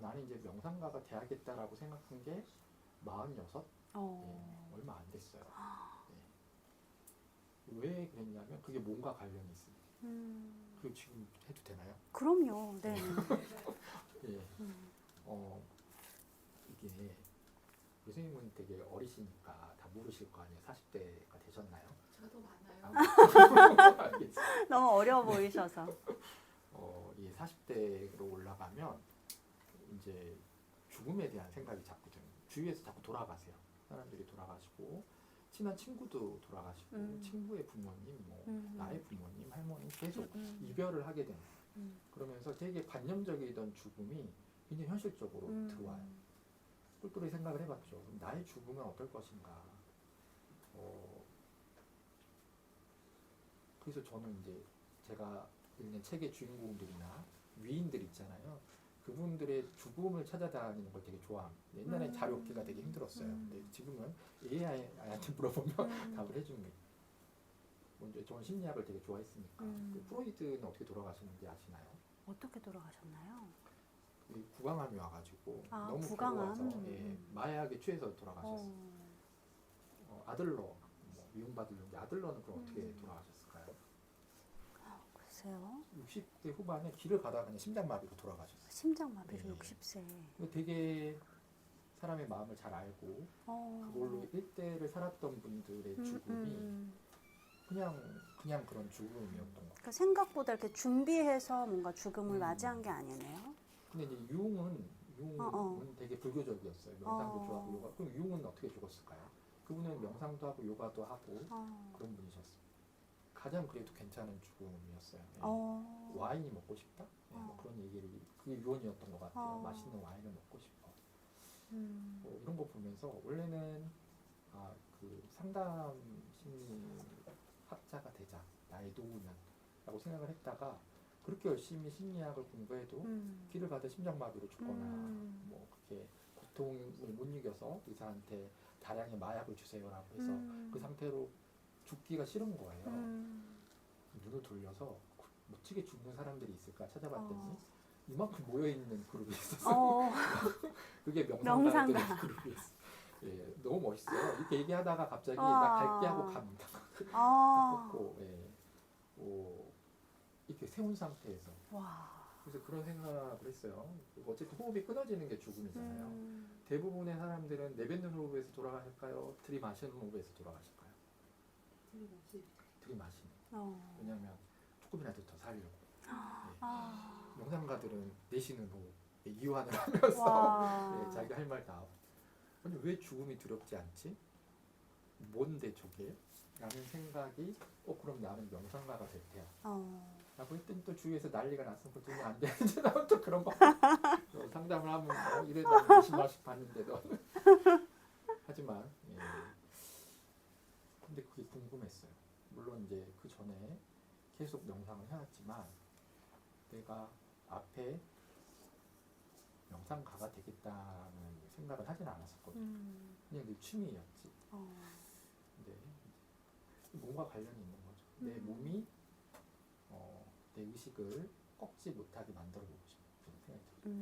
나는 이제 명상가가 돼야겠다라고 생각한 게 46? 얼마 안 됐어요. 왜 그랬냐면 그게 몸과 관련이 있습니다. 그리고 지금 해도 되나요? 그럼요. 네. 이게 교수님은 되게 어리시니까 다 모르실 거 아니에요. 40대가 되셨나요? 저도 많아요. 알겠어요. 너무 어려워 보이셔서. 이 40대로 올라가면 이제 죽음에 대한 생각이 자꾸 좀 주위에서 자꾸 돌아가세요. 사람들이 돌아가시고 친한 친구도 돌아가시고 친구의 부모님, 뭐 나의 부모님, 할머니 계속 이별을 하게 됩니다. 그러면서 되게 관념적이던 죽음이 굉장히 현실적으로 들어와요. 똘똘히 생각을 해봤죠. 그럼 나의 죽음은 어떨 것인가. 그래서 저는 이제 제가 읽는 책의 주인공들이나 위인들 있잖아요. 그분들의 죽음을 찾아다니는 걸 되게 좋아합니다. 옛날엔 자료 얻기가 되게 힘들었어요. 근데 지금은 AI한테 물어보면 답을 해줍니다. 먼저 저는 심리학을 되게 좋아했으니까. 프로이드는 어떻게 돌아가셨는지 아시나요? 어떻게 돌아가셨나요? 구강암이 와가지고 아, 너무 구강암? 괴로워서 마약에 취해서 돌아가셨어요. 아들러 뭐 미움받으려는데 아들러는 그럼 어떻게 돌아가셨을까요? 글쎄요. 60대 후반에 길을 가다가 그냥 심장마비로 돌아가셨어요. 심장마비로 네. 60세. 되게 사람의 마음을 잘 알고 그걸로 일대를 살았던 분들의 죽음이 그냥 그런 죽음이었던 것 같아요. 그러니까 생각보다 이렇게 준비해서 뭔가 죽음을 맞이한 게 아니네요. 근데 이제 융은 되게 불교적이었어요. 명상도 좋아하고 요가. 그럼 융은 어떻게 죽었을까요? 그분은 명상도 하고 요가도 하고 그런 분이셨어요. 가장 그래도 괜찮은 죽음이었어요. 네. 와인이 먹고 싶다? 네, 뭐 그런 얘기를 그게 유언이었던 것 같아요. 맛있는 와인을 먹고 싶어. 뭐 이런 거 보면서 원래는 그 상담 심리 학자가 되자 나의 노후는 라고 생각을 했다가 그렇게 열심히 심리학을 공부해도 길을 가다 심장마비로 죽거나 뭐 그렇게 고통을 못 이겨서 의사한테 다량의 마약을 주세요라고 해서 그 상태로 죽기가 싫은 거예요. 눈을 돌려서 멋지게 죽는 사람들이 있을까 찾아봤더니 이만큼 모여있는 그룹이 있었어요. 그게 명상가들의 그룹이었어요. 예, 너무 멋있어요. 이렇게 얘기하다가 갑자기 나 갈게 하고 갑니다. 걷고 이렇게 세운 상태에서. 그래서 그런 생각을 했어요. 어쨌든 호흡이 끊어지는 게 죽음이잖아요. 대부분의 사람들은 내뱉는 호흡에서 돌아가실까요? 들이마시는 호흡에서 돌아가실까요? 들이마시는. 왜냐하면 조금이라도 더 살려고. 네. 명상가들은 내쉬는 호흡에 이완을 하면서 네, 자기가 할 말 다 하고. 아니 왜 죽음이 두렵지 않지? 뭔데 저게? 라는 생각이 그럼 나는 명상가가 될 테야. 라고 했더니 또 주위에서 난리가 났어. 그랬더니 안 돼. 이제 나는 또 그런 거 상담을 하면 이래다 몇십 만씩 받는데도 하지만 근데 그게 궁금했어요. 물론 이제 그 전에 계속 명상을 해왔지만 내가 앞에 명상가가 되겠다는 생각을 하진 않았었거든요. 그냥 내 취미였지. 근데 몸과 관련이 있는 거죠. 내 몸이 내 의식을 꺾지 못하게 만들어보고 싶은 생각이 들어요.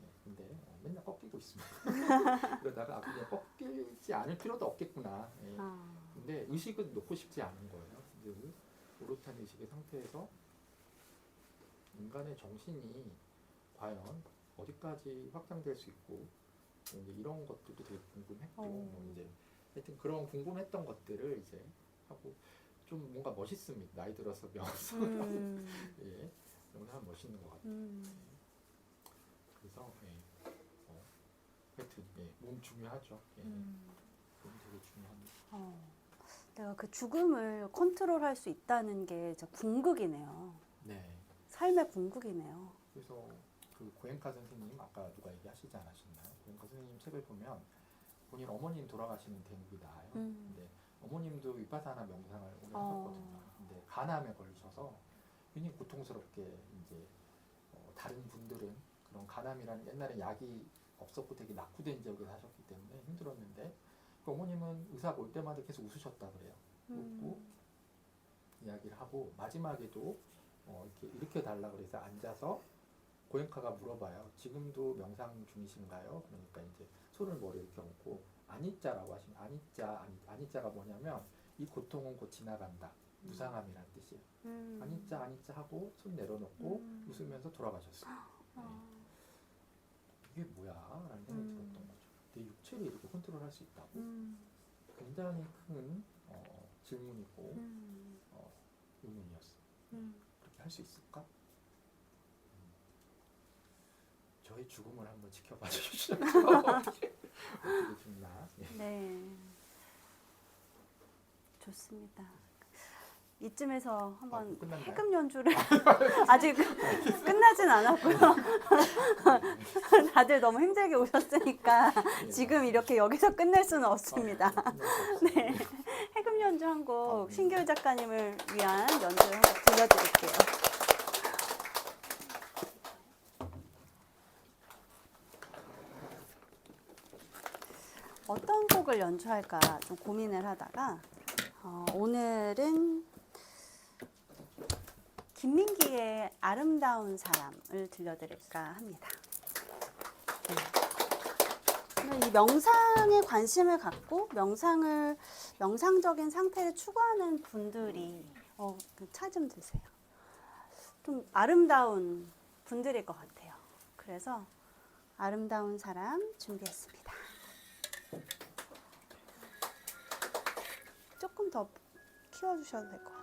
네, 근데 맨날 꺾이고 있습니다. 그러다가 그냥 꺾이지 않을 필요도 없겠구나. 네. 근데 의식은 놓고 싶지 않은 거예요. 늘 오롯한 의식의 상태에서 인간의 정신이 과연 어디까지 확장될 수 있고 이제 이런 것들도 되게 궁금했고 뭐 이제 하여튼 그런 궁금했던 것들을 이제 하고 좀 뭔가 멋있습니다. 나이 들어서 명상을 예, 명상은 멋있는 것 같아요. 그래서 하여튼 몸 중요하죠. 몸 되게 중요합니다. 내가 그 죽음을 컨트롤할 수 있다는 게 진짜 궁극이네요. 네. 삶의 궁극이네요. 그래서 그 고엔카 선생님 아까 누가 얘기하시지 않으셨나요? 고엔카 선생님 책을 보면 본인 어머님 돌아가시는 대목이 나와요. 근데 어머님도 위파사나 명상을 오래 하셨거든요. 근데 간암에 걸리셔서 굉장히 고통스럽게 이제 다른 분들은 그런 간암이라는 옛날에 약이 없었고 되게 낙후된 지역에 사셨기 때문에 힘들었는데 그 어머님은 의사 볼 때마다 계속 웃으셨다 그래요. 웃고 이야기를 하고 마지막에도 이렇게 일으켜 달라 그래서 앉아서 고엔카가 물어봐요. 지금도 명상 중이신가요? 그러니까 이제 손을 머리에 이렇게 얹고 아니짜라고 하시면 아니짜가 뭐냐면 이 고통은 곧 지나간다. 무상함이라는 뜻이에요. 아니짜 하고 손 내려놓고 웃으면서 돌아가셨어요. 네. 이게 뭐야? 라는 생각이 들었던 거죠. 내 육체를 이렇게 컨트롤할 수 있다고? 굉장히 큰 질문이고 의문이었어요. 그렇게 할 수 있을까? 저의 죽음을 한번 지켜봐 주시죠. 어떻게 죽나? 네. 좋습니다. 이쯤에서 한번 끝났나요? 해금 연주를 아직 끝나진 않았고요. 다들 너무 힘들게 오셨으니까 지금 이렇게 여기서 끝낼 수는 없습니다. 네. 해금 연주 한 곡 신규 작가님을 위한 연주 한 곡 들려드릴게요. 어떤 곡을 연주할까 좀 고민을 하다가 오늘은 김민기의 아름다운 사람을 들려드릴까 합니다. 네. 이 명상에 관심을 갖고 명상적인 상태를 추구하는 분들이 차 좀 드세요. 좀 아름다운 분들일 것 같아요. 그래서 아름다운 사람 준비했습니다. 조금 더 키워주셔도 될 것 같아요.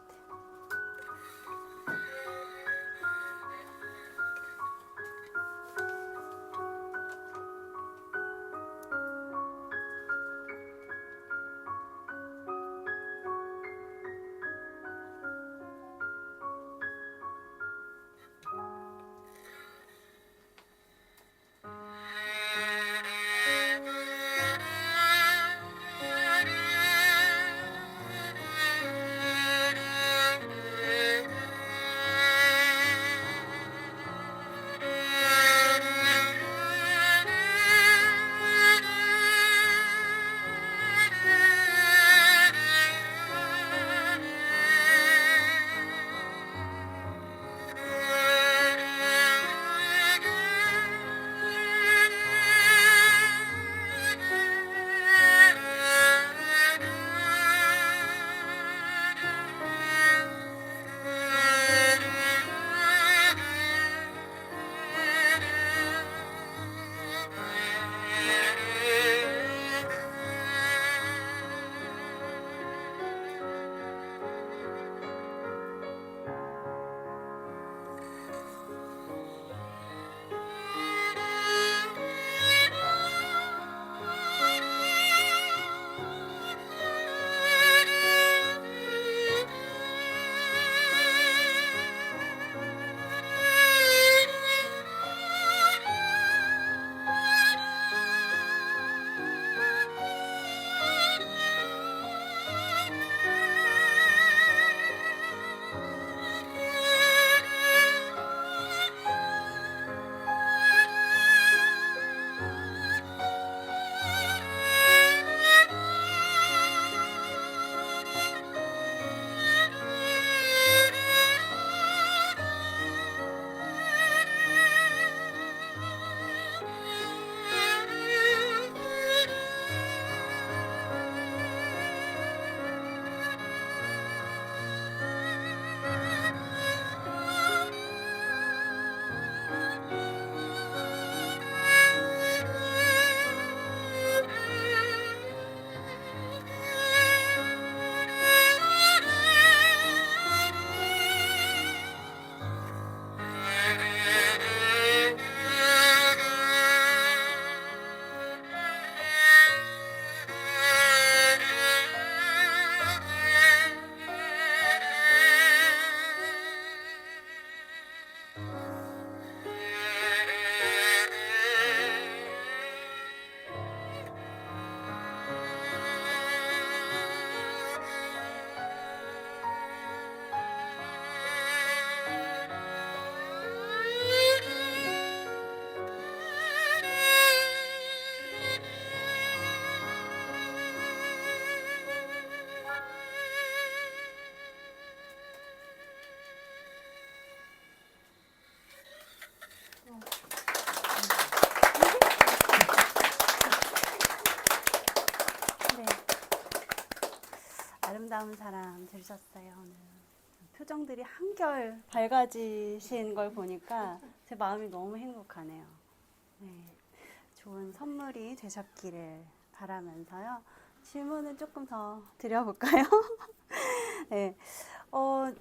아름다운 사람 들으셨어요. 오늘 표정들이 한결 밝아지신 걸 보니까 제 마음이 너무 행복하네요. 네. 좋은 선물이 되셨기를 바라면서요. 질문을 조금 더 드려볼까요? 네.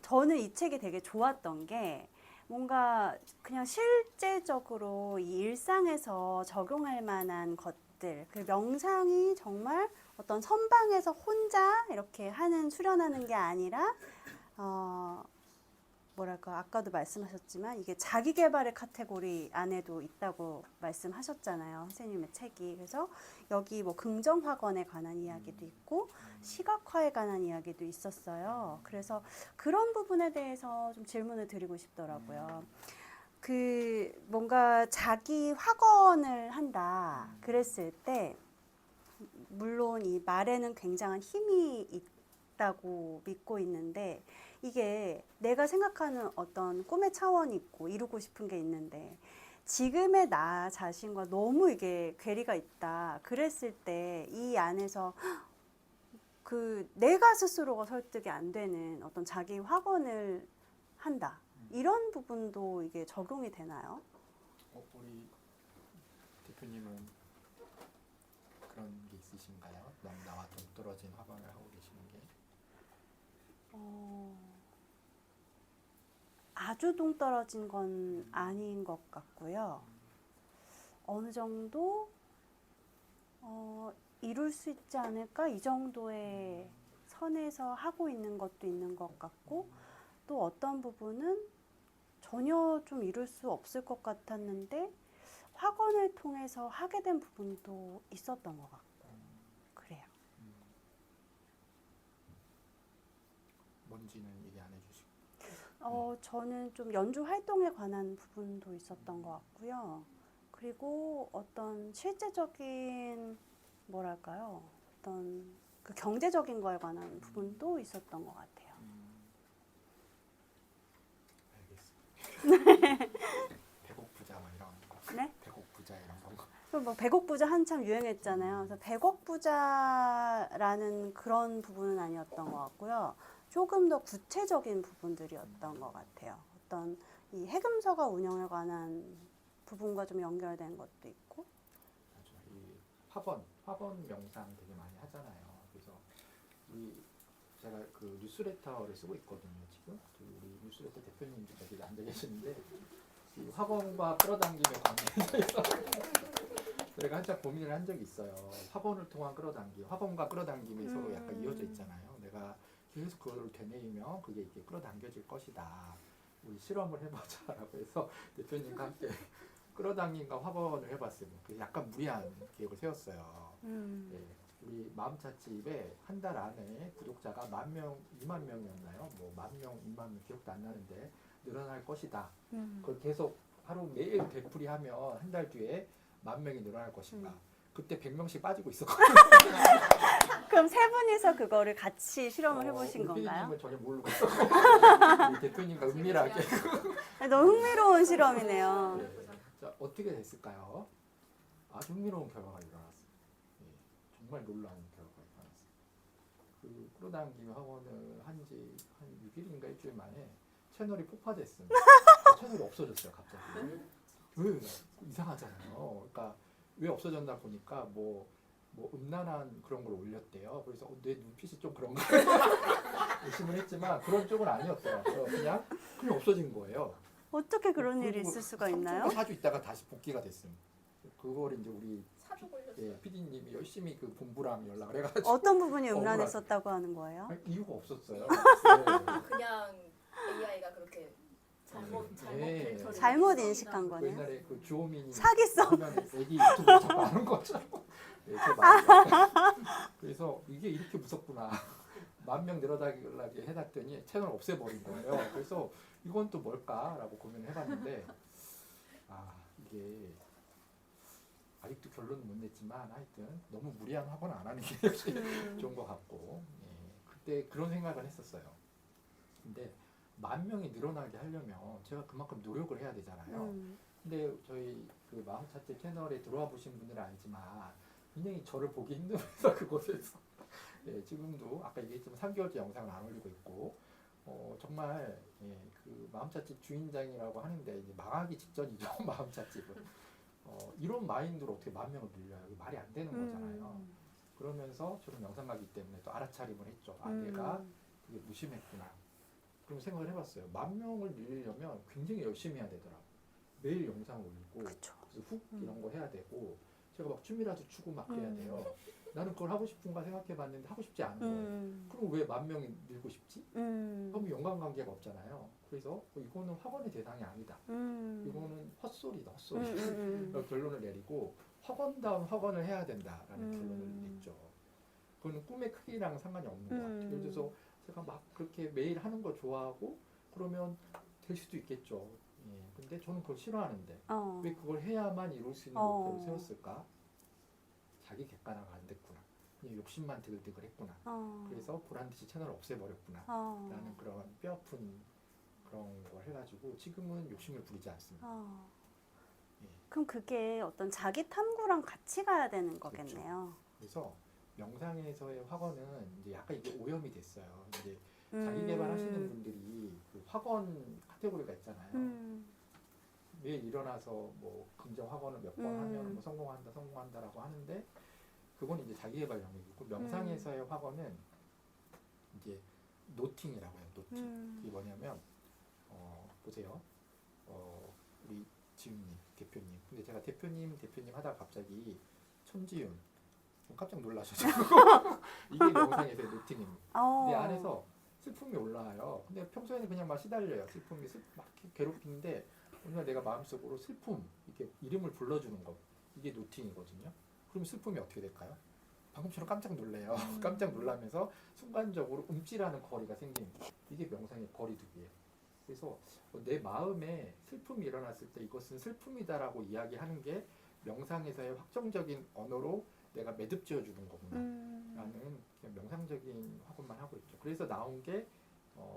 저는 이 책이 되게 좋았던 게 뭔가 그냥 실제적으로 이 일상에서 적용할 만한 것들, 그 명상이 정말 어떤 선방에서 혼자 이렇게 수련하는 게 아니라, 뭐랄까, 아까도 말씀하셨지만 이게 자기 개발의 카테고리 안에도 있다고 말씀하셨잖아요. 선생님의 책이. 그래서 여기 뭐 긍정학원에 관한 이야기도 있고 시각화에 관한 이야기도 있었어요. 그래서 그런 부분에 대해서 좀 질문을 드리고 싶더라고요. 그 뭔가 자기 확언을 한다 그랬을 때 물론 이 말에는 굉장한 힘이 있다고 믿고 있는데 이게 내가 생각하는 어떤 꿈의 차원이 있고 이루고 싶은 게 있는데 지금의 나 자신과 너무 이게 괴리가 있다 그랬을 때 이 안에서 그 내가 스스로가 설득이 안 되는 어떤 자기 확언을 한다 이런 부분도 이게 적용이 되나요? 우리 대표님은 그런 게 있으신가요? 나와 동떨어진 확언을 하고 계시는 게? 아주 동떨어진 건 아닌 것 같고요. 어느 정도 이룰 수 있지 않을까? 이 정도의 선에서 하고 있는 것도 있는 것 같고 또 어떤 부분은 전혀 좀 이룰 수 없을 것 같았는데 확언을 통해서 하게 된 부분도 있었던 것 같고 그래요. 뭔지는 얘기 안 해주시고. 저는 좀 연주 활동에 관한 부분도 있었던 것 같고요. 그리고 어떤 실제적인 뭐랄까요? 어떤 그 경제적인 거에 관한 부분도 있었던 것 같아요. 알겠습니다. 배고프자 뭐 이런 거. 네? 배고프자 이런 거. 뭐 100억 부자 한참 유행했잖아요. 그래서 100억 부자라는 그런 부분은 아니었던 것 같고요. 조금 더 구체적인 부분들이었던 것 같아요. 어떤 이 해금서가 운영에 관한 부분과 좀 연결된 것도 있고. 맞아. 이 화번 명상 되게 많이 하잖아요. 그래서 제가 그 뉴스레터를 쓰고 있거든요. 지금 우리 뉴스레터 대표님도 여기 앉아 계시는데 이 화번과 끌어당김의 관계에 대해서 제가 한참 고민을 한 적이 있어요. 화번을 통한 끌어당김, 화번과 끌어당김이 서로 약간 이어져 있잖아요. 내가 계속 그걸 되뇌이면 그게 이렇게 끌어당겨질 것이다. 우리 실험을 해보자라고 해서 대표님과 함께 끌어당김과 화번을 해봤어요. 그래서 약간 무리한 계획을 세웠어요. 네, 우리 마음찻집에 한 달 안에 구독자가 10,000명, 20,000명이었나요? 뭐 10,000명, 20,000명 기억도 안 나는데 늘어날 것이다. 그걸 계속 하루 매일 되풀이하면 한 달 뒤에 10,000명이 늘어날 것인가. 그때 100명씩 빠지고 있었거든요. 그럼 세 분이서 그거를 같이 실험을 해보신 우리 건가요? PD님은 전혀 모르고 있었고 우리 대표님과 은밀하게 너무 흥미로운 실험이네요. 네. 자, 어떻게 됐을까요? 아주 흥미로운 결과가 일어났어요. 네, 정말 놀라운 결과가 일어났어요. 그 끌어당김 학원을 한지 한 6일인가 일주일 만에 채널이 폭파됐습니다. 채널이 없어졌어요, 갑자기. 왜 이상하잖아요. 그러니까 왜 없어졌나 보니까 뭐 음란한 그런 걸 올렸대요. 그래서 내 눈빛이 좀 그런가 의심을 했지만 그런 쪽은 아니었더라고요. 그냥 없어진 거예요. 어떻게 그런 일이 있을 수가 있나요? 4주 있다가 다시 복귀가 됐습니다. 그걸 이제 우리 사주 걸렸어요. PD님이 열심히 그 본부랑 연락을 해가지고 어떤 부분이 음란했었다고 하는 거예요? 아니, 이유가 없었어요. 그냥 AI가 그렇게 잘못 네. 필터를 잘못 인식한 네. 거네요. 옛날에 그 주호민이 사기성. 하면 애기 유튜브 자꾸 하는 것처럼. 네, 제 마음이 그래서 이게 이렇게 무섭구나. 10,000명 늘어나게 해놨더니 채널 없애버린 거예요. 그래서 이건 또 뭘까라고 고민을 해봤는데 이게 아직도 결론은 못 냈지만 하여튼 너무 무리한 학원 안 하는 게 역시 좋은 것 같고 그때 그런 생각을 했었어요. 근데 10,000명이 늘어나게 하려면 제가 그만큼 노력을 해야 되잖아요. 근데 저희 그 마음찻집 채널에 들어와 보신 분들은 알지만 굉장히 저를 보기 힘들어서 그곳에서 지금도 아까 얘기했지만 3개월째 영상을 안 올리고 있고 정말 그 마음찻집 주인장이라고 하는데 이제 망하기 직전이죠. 마음찻집은 이런 마인드로 어떻게 10,000명을 늘려요? 이게 말이 안 되는 거잖아요. 그러면서 저는 명상가기 때문에 또 알아차림을 했죠. 아, 내가 되게 무심했구나. 그럼 생각을 해봤어요. 10,000명을 늘리려면 굉장히 열심히 해야 되더라고. 매일 영상 올리고, 그쵸. 그래서 훅 이런 거 해야 되고, 제가 막 춤이라도 추고 막 해야 돼요. 나는 그걸 하고 싶은가 생각해봤는데 하고 싶지 않은 거예요. 그럼 왜 10,000명이 늘고 싶지? 그럼 연관관계가 없잖아요. 그래서 이거는 학원의 대상이 아니다. 이거는 헛소리다, 헛소리. 결론을 내리고 학원다운 학원을 해야 된다라는 결론을 냈죠. 그거는 꿈의 크기랑 상관이 없는 것 같아요. 예를 들어서 제가 막 그렇게 매일 하는 거 좋아하고 그러면 될 수도 있겠죠. 예. 근데 저는 그걸 싫어하는데 왜 그걸 해야만 이룰 수 있는 목표를 세웠을까? 자기 객관화가 안 됐구나. 그냥 욕심만 드글드글했구나. 그래서 보란듯이 채널을 없애버렸구나. 라는 그런 뼈아픈 그런 걸 해가지고 지금은 욕심을 부리지 않습니다. 예. 그럼 그게 어떤 자기 탐구랑 같이 가야 되는 거겠네요. 그래서 명상에서의 학원은 이제 약간 이게 오염이 됐어요. 이제 자기 개발하시는 분들이 그 학원 카테고리가 있잖아요. 매일 일어나서 뭐 긍정 학원을 몇 번 하면 뭐 성공한다라고 하는데 그건 이제 자기 개발 영역이고 명상에서의 학원은 이제 노팅이라고 해요. 노팅. 이게 뭐냐면 보세요. 우리 지훈님 대표님. 근데 제가 대표님 하다가 갑자기 천지윤 깜짝 놀라셔서 이게 명상에서의 노팅입니다. 내 안에서 슬픔이 올라와요. 근데 평소에는 그냥 막 시달려요. 슬픔이 막 괴롭히는데 오늘 내가 마음속으로 슬픔 이렇게 이름을 불러주는 거 이게 노팅이거든요. 그럼 슬픔이 어떻게 될까요? 방금처럼 깜짝 놀래요. 깜짝 놀라면서 순간적으로 움찔하는 거리가 생깁니다. 이게 명상의 거리두기예요. 그래서 내 마음에 슬픔이 일어났을 때 이것은 슬픔이다라고 이야기하는 게 명상에서의 확정적인 언어로 내가 매듭 지어주는 거구나 라는 그냥 명상적인 학원만 하고 있죠. 그래서 나온 게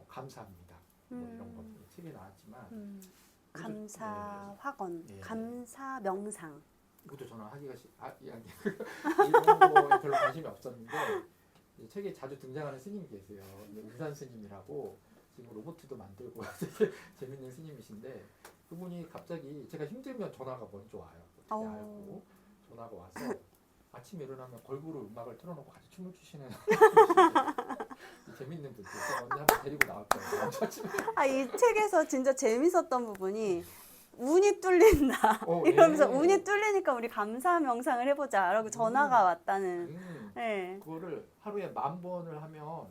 감사합니다. 뭐 이런 거 책에 나왔지만 감사 학원, 네. 감사 명상. 이것도 저는 하기가 이런 거에 별로 관심이 없었는데 책에 자주 등장하는 스님이 계세요. 우산 스님이라고 지금 로봇도 만들고 되게 재밌는 스님이신데 그분이 갑자기 제가 힘들면 전화가 먼저 와요. 어떻게 알고 전화가 와서 아침에 일어나면 걸그룹 음악을 틀어놓고 같이 춤을 추시는 재밌는 분들 제가 언제 한번 데리고 나올 거예요. 이 책에서 진짜 재밌었던 부분이 운이 뚫린다 이러면서 운이 뚫리니까 우리 감사 명상을 해보자라고 전화가 왔다는. 네. 그거를 하루에 10,000번을 하면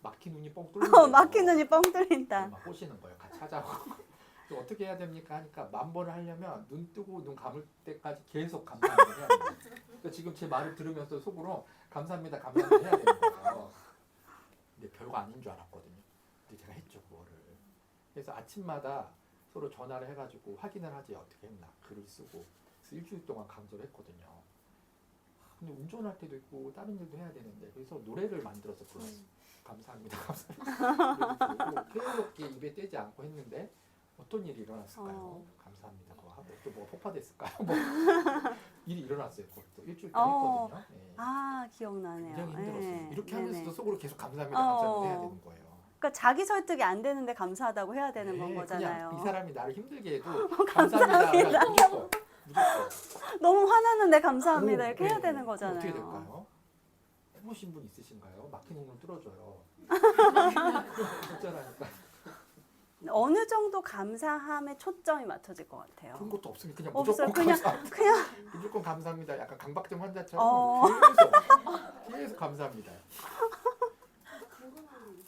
막힌 눈이 뻥 뚫린다. 막힌 눈이 뻥 뚫린다. 막 꼬시는 거예요. 같이 하자고. 어떻게 해야 됩니까? 하니까 10,000번을 하려면 눈 뜨고 눈 감을 때까지 계속 감사합니다 해야 돼요. 그러니까 지금 제 말을 들으면서 속으로 감사합니다 해야 되는 거예요. 근데 별거 아닌 줄 알았거든요. 근데 제가 했죠 그거를. 그래서 아침마다 서로 전화를 해가지고 확인을 하지 어떻게 했나 글을 쓰고 그래서 일주일 동안 강조를 했거든요. 근데 운전할 때도 있고 다른 일도 해야 되는데 그래서 노래를 만들어서 불렀어요. 감사합니다. 감사합니다. 계속 입에 떼지 않고 했는데 어떤 일이 일어났을까요? 감사합니다. 그거 하고 또 뭐 폭파됐을까요? 뭐 일이 일어났어요. 그것도 일주일 동안 했거든요. 네. 기억나네요. 굉장히 힘들었어요. 네. 이렇게 네네. 하면서도 속으로 계속 감사합니다. 감사합니다 해야 되는 거예요. 그러니까 자기 설득이 안 되는데 감사하다고 해야 되는 건 거잖아요. 그냥 이 사람이 나를 힘들게 해도 감사합니다. 무조건. 너무 화났는데 감사합니다 이렇게 해야 네. 되는 거잖아요. 어떻게 될까요? 해보신 분 있으신가요? 막힌 눈을 뚫어줘요. 진짜라니까. 어느 정도 감사함에 초점이 맞춰질 것 같아요. 그런 것도 없으면 그냥 없어요. 무조건 그냥 무조건 감사합니다. 약간 강박증 환자처럼 계속 감사합니다. 궁금한 게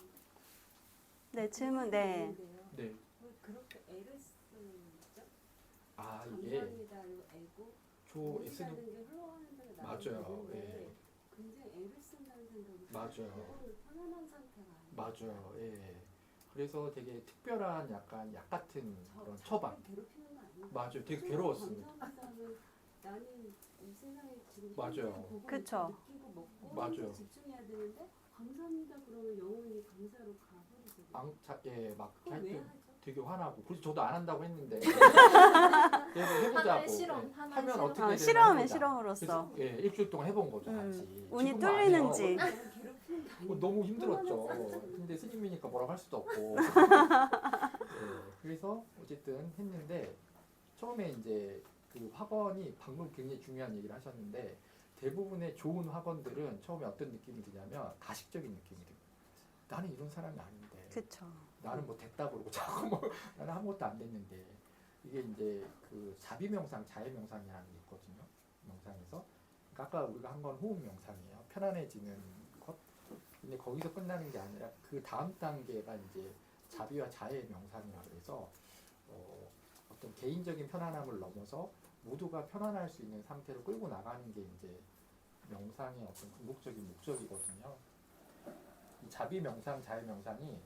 네, 질문. 네. 있는데요. 네. 왜 그렇게 애를 쓰는 거죠? 아 이게 감사합니다 이거 애고 S는 게 흘러가는 대로 맞아요. 나오는데 예. 굉장히 애를 쓴다는 생각이 맞아요. 그거는 편안한 상태가 아니에요. 맞아요. 예. 그래서 되게 특별한 약간 약 같은 그런 처방. 괴롭히는 거 아니에요? 맞아요. 되게 괴로웠습니다. 감사하면 나는 이 세상에 지금 맞아요. 보고 그쵸. 느끼고 먹고 맞아요. 집중해야 되는데 감사합니다 그러면 영혼이 감사로 가버리잖아요. 막 그걸 왜 하여튼 하죠? 되게 화나고 그래서 저도 안 한다고 했는데 그래서 해보자고 하나의 실험, 하나의 하면 실험. 어떻게 되나 싫어하면 해보자. 싫어함으로써. 그래서 일주일 동안 해본 거죠 같이. 운이 지금은 뚫리는지. 안 해요. 괴롭히는 게 아니에요. 너무 힘들었죠. 근데 스님이니까 뭐라고 할 수도 없고. 그래서 어쨌든 했는데 처음에 이제 그 학원이 방금 굉장히 중요한 얘기를 하셨는데 대부분의 좋은 학원들은 처음에 어떤 느낌이 드냐면 가식적인 느낌이 들어요. 나는 이런 사람이 아닌데 그렇죠. 나는 뭐 됐다 그러고 자꾸 뭐 나는 아무것도 안 됐는데 이게 이제 그 자비 명상, 자해 명상이라는 게 있거든요. 명상에서 그러니까 아까 우리가 한 건 호흡 명상이에요. 편안해지는 것. 근데 거기서 끝나는 게 아니라 그 다음 단계가 이제 자비와 자해 명상이라고 해서 어떤 개인적인 편안함을 넘어서 모두가 편안할 수 있는 상태로 끌고 나가는 게 이제 명상의 어떤 궁극적인 목적이거든요. 이 자비 명상, 자해 명상이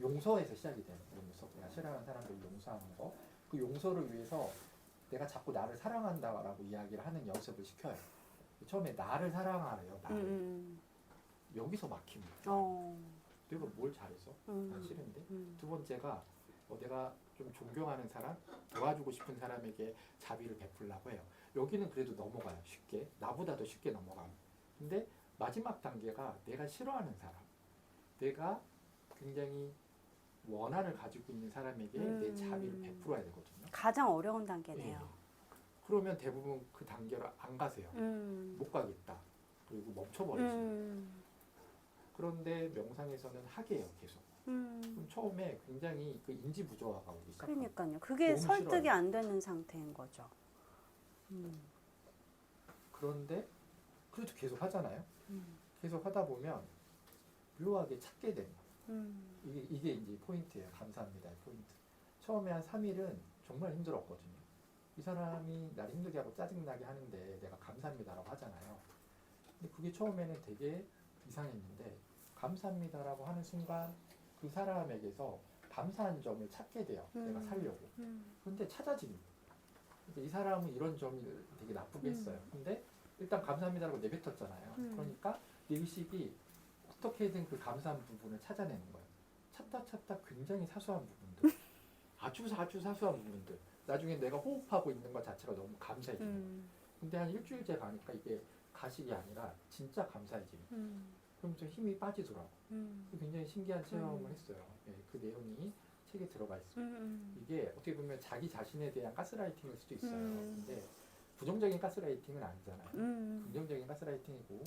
용서에서 시작이 돼요. 용서. 내가 싫어하는 사람들 용서하는 거. 그 용서를 위해서 내가 자꾸 나를 사랑한다라고 이야기를 하는 연습을 시켜요. 처음에 나를 사랑하래요. 나를. 여기서 막힙니다. 내가 뭘 잘했어? 난 싫은데. 두 번째가 내가 좀 존경하는 사람, 도와주고 싶은 사람에게 자비를 베풀려고 해요. 여기는 그래도 넘어가요. 쉽게. 나보다도 쉽게 넘어가요. 근데 마지막 단계가 내가 싫어하는 사람, 내가 굉장히 원한을 가지고 있는 사람에게 내 자비를 베풀어야 되거든요. 가장 어려운 단계네요. 예. 그러면 대부분 그 단계로 안 가세요. 못 가겠다. 그리고 멈춰버리세요. 그런데 명상에서는 하게 해요. 계속. 그럼 처음에 굉장히 그 인지 부조화가 오기 시작합니다. 그러니까요. 그게 너무 설득이 싫어요. 안 되는 상태인 거죠. 그런데 그래도 계속 하잖아요. 계속 하다 보면 묘하게 찾게 됩니다. 이게 이제 포인트예요. 감사합니다의 포인트. 처음에 한 3일은 정말 힘들었거든요. 이 사람이 날 힘들게 하고 짜증나게 하는데 내가 감사합니다라고 하잖아요. 근데 그게 처음에는 되게 이상했는데 감사합니다라고 하는 순간 그 사람에게서 감사한 점을 찾게 돼요. 내가 살려고. 그런데 찾아집니다. 이 사람은 이런 점이 되게 나쁘게 했어요. 근데 일단 감사합니다라고 내뱉었잖아요. 그러니까 내 의식이 어떻게든 그 감사한 부분을 찾아내는 거예요. 찾다 굉장히 사소한 부분들, 아주 사소한 부분들. 나중에 내가 호흡하고 있는 것 자체가 너무 감사해지는. 근데 한 일주일째 가니까 이게 가식이 아니라 진짜 감사해집니다. 그럼 좀 힘이 빠지더라고. 굉장히 신기한 체험을 했어요. 예, 그 내용이 책에 들어가 있어요. 이게 어떻게 보면 자기 자신에 대한 가스라이팅일 수도 있어요. 근데 부정적인 가스라이팅은 아니잖아요. 긍정적인 가스라이팅이고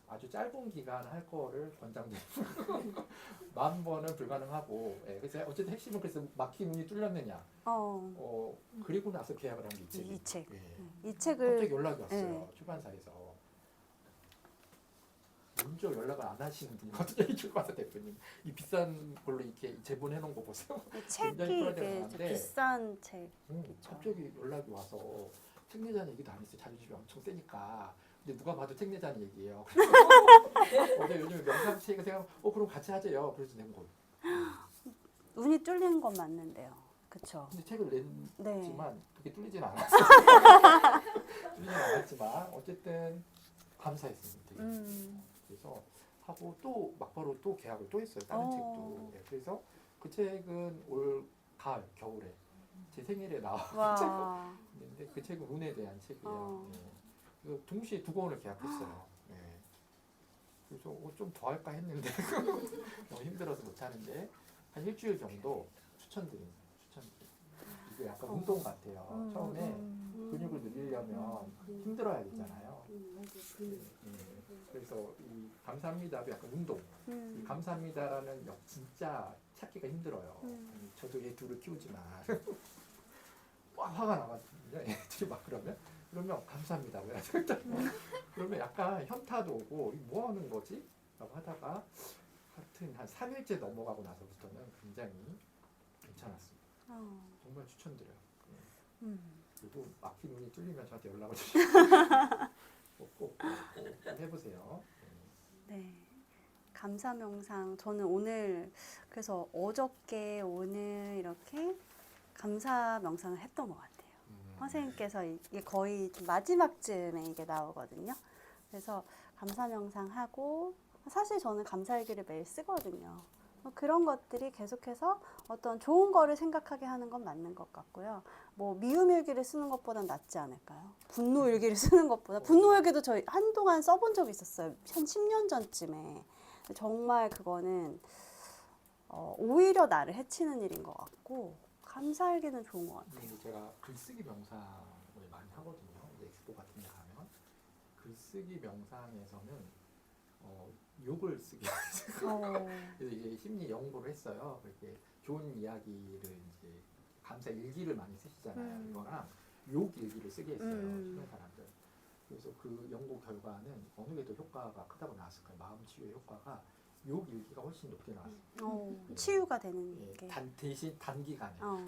아주 짧은 기간 할 거를 권장드리고 10,000번은 불가능하고 예, 그래서 어쨌든 핵심은 그래서 막힌 문이 뚫렸느냐 그리고 나서 계약을 한 게 이 책이에요. 이 책. 예. 이 책을 갑자기 연락이 왔어요. 네. 출판사에서. 먼저 연락을 안 하시는 분이거든요. 이 출판사 대표님. 이 비싼 걸로 이렇게 제본해 놓은 거 보세요. 이 책이 굉장히 이게 풀어져가는데 비싼 책. 갑자기 연락이 와서 책 내자는 얘기도 안 했어요. 자존심이 엄청 세니까. 근데 누가 봐도 책 내자는 얘기예요. 어제 요즘에 명상책을 생각하면 그럼 같이 하재요. 그래서 낸 거예요. 눈이 뚫린 건 맞는데요. 그렇죠. 근데 책을 냈지만 네. 그게 뚫리진 않았어요. 뚫리진 않았지만 어쨌든 감사했습니다. 되게. 그래서 하고 또 막바로 또 계약을 또 했어요. 다른 책도. 네, 그래서 그 책은 올 가을, 겨울에 제 생일에 와. 나왔는데 그 책은 운에 대한 책이에요. 네. 그래서 동시에 2권을 계약했어요. 네. 그래서 좀 더 할까 했는데 너무 힘들어서 못 하는데 한 일주일 정도 추천드립니다. 이게 약간 운동 같아요. 처음에 근육을 늘리려면 힘들어야 되잖아요. 그래서 이 감사합니다도 약간 운동. 이 감사합니다라는 진짜 찾기가 힘들어요. 저도 얘 둘을 키우지만 막 화가 나거든요. 애들이 막 그러면 감사합니다. 왜 그러면 약간 현타도 오고 뭐 하는 거지? 라고 하다가 하여튼 한 3일째 넘어가고 나서부터는 굉장히 괜찮았습니다. 정말 추천드려요. 그리고 막힌 문이 뚫리면 저한테 연락을 주시고 꼭 해보세요. 네. 감사 명상. 저는 오늘 그래서 어저께 오늘 이렇게 감사 명상을 했던 것 같아요. 선생님께서 이게 거의 좀 마지막쯤에 이게 나오거든요. 그래서 감사 명상하고 사실 저는 감사일기를 매일 쓰거든요. 그런 것들이 계속해서 어떤 좋은 거를 생각하게 하는 건 맞는 것 같고요. 뭐 미움 일기를 쓰는 것보단 낫지 않을까요? 분노 일기를 쓰는 것보다. 분노 일기도 저희 한동안 써본 적이 있었어요. 한 10년 전쯤에. 정말 그거는 오히려 나를 해치는 일인 것 같고 감사 일기는 좋은 것 같아요. 제가 글쓰기 명상을 하거든요. 이제 엑스포 같은 데 가면 글쓰기 명상에서는 욕을 쓰게 어. 그래서 이제 심리 연구를 했어요. 그렇게 좋은 이야기를 이제 감사 일기를 많이 쓰시잖아요. 이거랑 욕 일기를 쓰게 했어요. 주변 사람들. 그래서 그 연구 결과는 어느 게 더 효과가 크다고 나왔을 거예요. 마음 치유의 효과가 욕 일기가 훨씬 높게 나왔어요. 치유가 되는 예, 게. 대신 단기간에 어.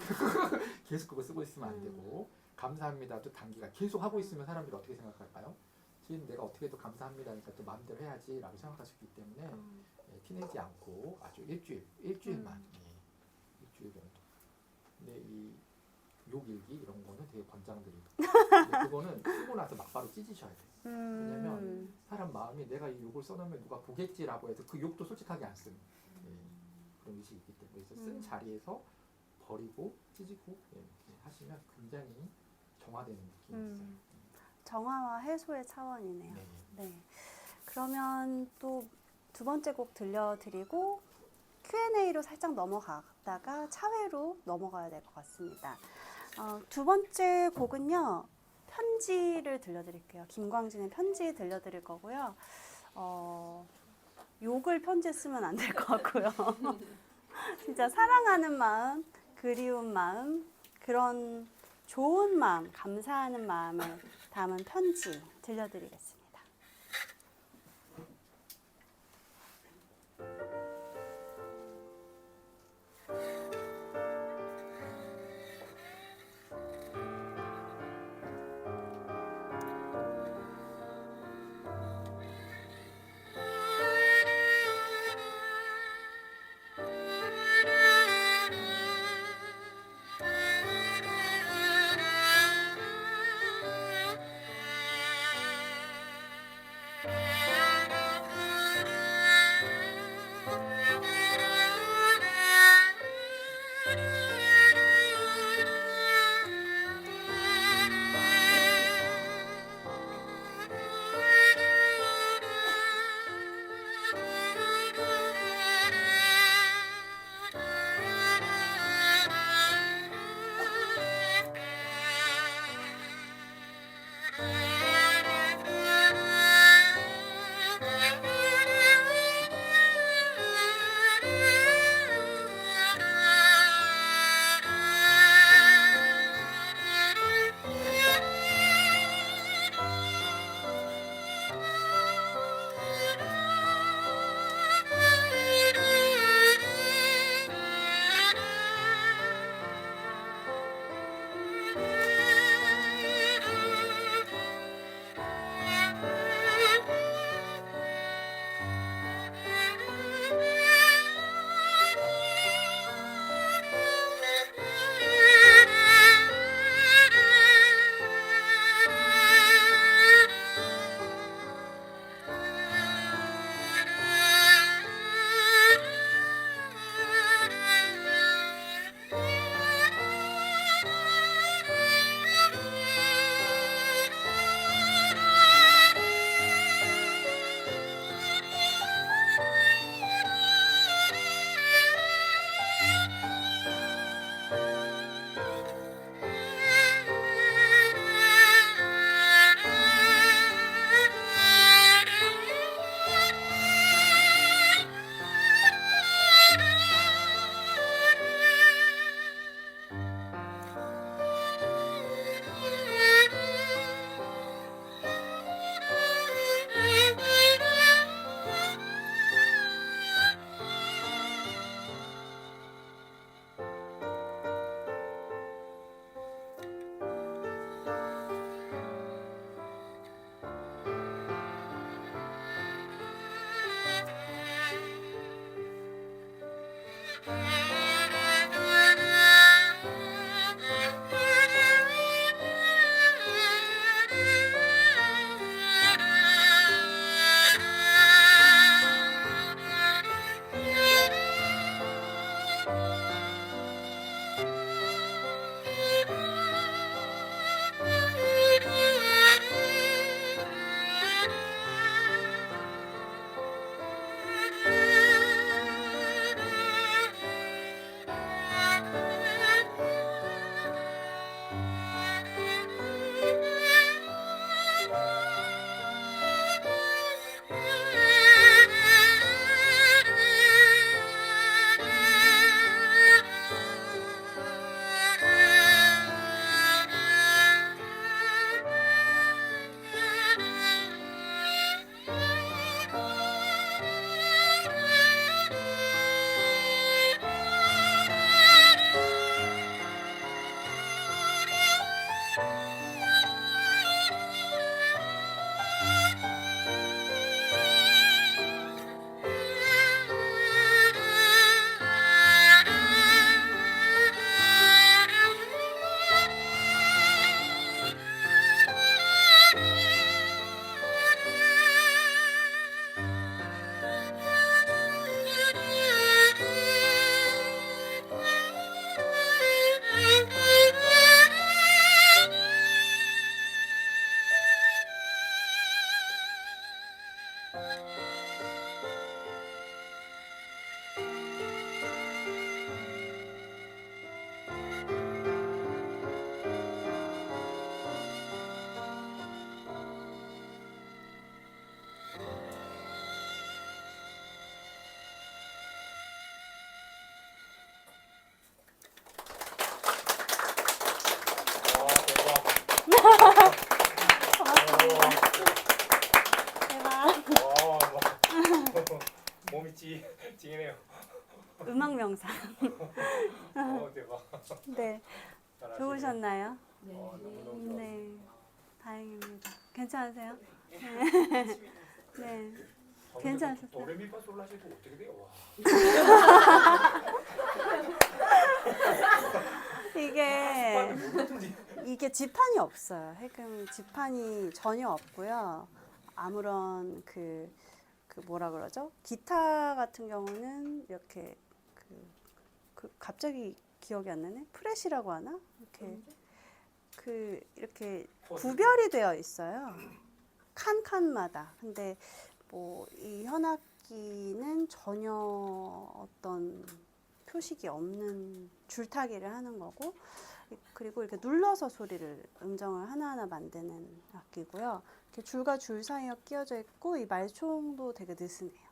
계속 그거 쓰고 있으면 안 되고 감사합니다도 단기간 계속 하고 있으면 사람들이 어떻게 생각할까요? 지금 내가 어떻게 해도 감사합니다니까 또 마음대로 해야지라고 생각할 수 있기 때문에 예, 티내지 않고 아주 일주일만 일주일 정도. 근데 이 욕일기 이런 거는 되게 권장드리고 근데 그거는 쓰고 나서 막바로 찢으셔야 돼요. 왜냐면 사람 마음이 내가 이 욕을 써놓으면 누가 보겠지라고 해서 그 욕도 솔직하게 안 쓰는 예, 그런 의식이 있기 때문에 그래서 쓴 자리에서 버리고 찢고 예, 이렇게 하시면 굉장히 정화되는 느낌이 있어요. 정화와 해소의 차원이네요. 네. 네. 그러면 또 두 번째 곡 들려드리고 Q&A로 살짝 넘어갔다가 차회로 넘어가야 될 것 같습니다. 두 번째 곡은요. 편지를 들려드릴게요. 김광진의 편지 들려드릴 거고요. 욕을 편지에 쓰면 안 될 것 같고요. 진짜 사랑하는 마음, 그리운 마음, 그런 좋은 마음, 감사하는 마음을 담은 편지 들려드리겠습니다. 마음이 찡해요. 음악 명상. 대박. 네, 잘하시네요. 좋으셨나요? 네. 너무너무 좋았어요. 네, 다행입니다. 괜찮으세요? 네. 괜찮으셨어요? 도레미파솔라시도 어떻게 돼요? 와. 이게 모르겠는데. 이게 지판이 없어요. 해금 지판이 전혀 없고요. 아무런 그 뭐라 그러죠? 기타 같은 경우는 이렇게 그 갑자기 기억이 안 나네. 프렛이라고 하나? 이렇게 구별이 되어 있어요. 칸칸마다. 근데 뭐 이 현악기는 전혀 어떤 표식이 없는 줄타기를 하는 거고, 그리고 이렇게 눌러서 소리를 음정을 하나하나 만드는 악기고요. 이렇게 줄과 줄 사이에 끼어져 있고, 이 말총도 되게 느슨해요.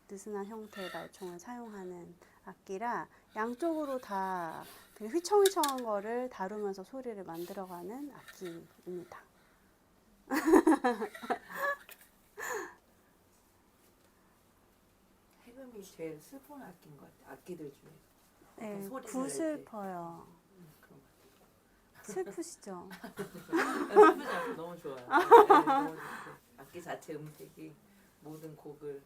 느슨한 형태의 말총을 사용하는 악기라 양쪽으로 다 되게 휘청휘청한 거를 다루면서 소리를 만들어가는 악기입니다. 해금이 제일 슬픈 악기인 것 같아. 악기들 중에. 네, 소리를 구슬퍼요. 그런 것 슬프시죠? 같아. 슬프지 않고 너무 좋아요. 네, 너무 좋고. 악기 자체 음색이 모든 곡을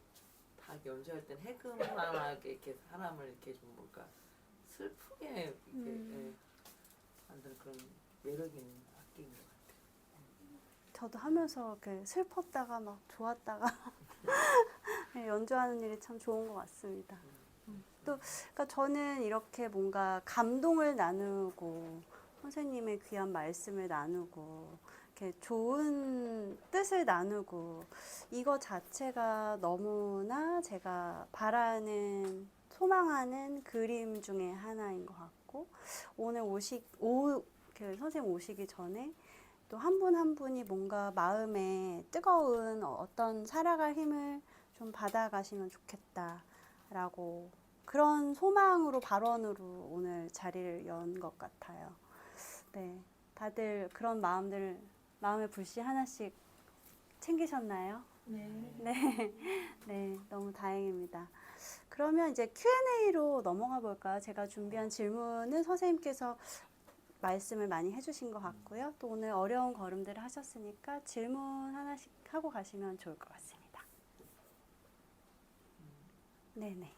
다 연주할 땐 해금만하게 이렇게 사람을 이렇게 좀 뭔가 슬프게 이렇게 만드는 그런 매력 있는 악기인 것 같아요. 저도 하면서 이렇게 슬펐다가 막 좋았다가 네, 연주하는 일이 참 좋은 것 같습니다. 또 그러니까 저는 이렇게 뭔가 감동을 나누고 선생님의 귀한 말씀을 나누고 이렇게 좋은 뜻을 나누고 이거 자체가 너무나 제가 바라는 소망하는 그림 중에 하나인 것 같고 오늘 선생님 오시기 전에 또 한 분 한 분이 뭔가 마음에 뜨거운 어떤 살아갈 힘을 좀 받아가시면 좋겠다라고 그런 소망으로 발언으로 오늘 자리를 연 것 같아요. 네, 다들 그런 마음의 불씨 하나씩 챙기셨나요? 네. 네, 너무 다행입니다. 그러면 이제 Q&A로 넘어가 볼까요? 제가 준비한 질문은 선생님께서 말씀을 많이 해주신 것 같고요. 또 오늘 어려운 걸음들을 하셨으니까 질문 하나씩 하고 가시면 좋을 것 같습니다. 네네.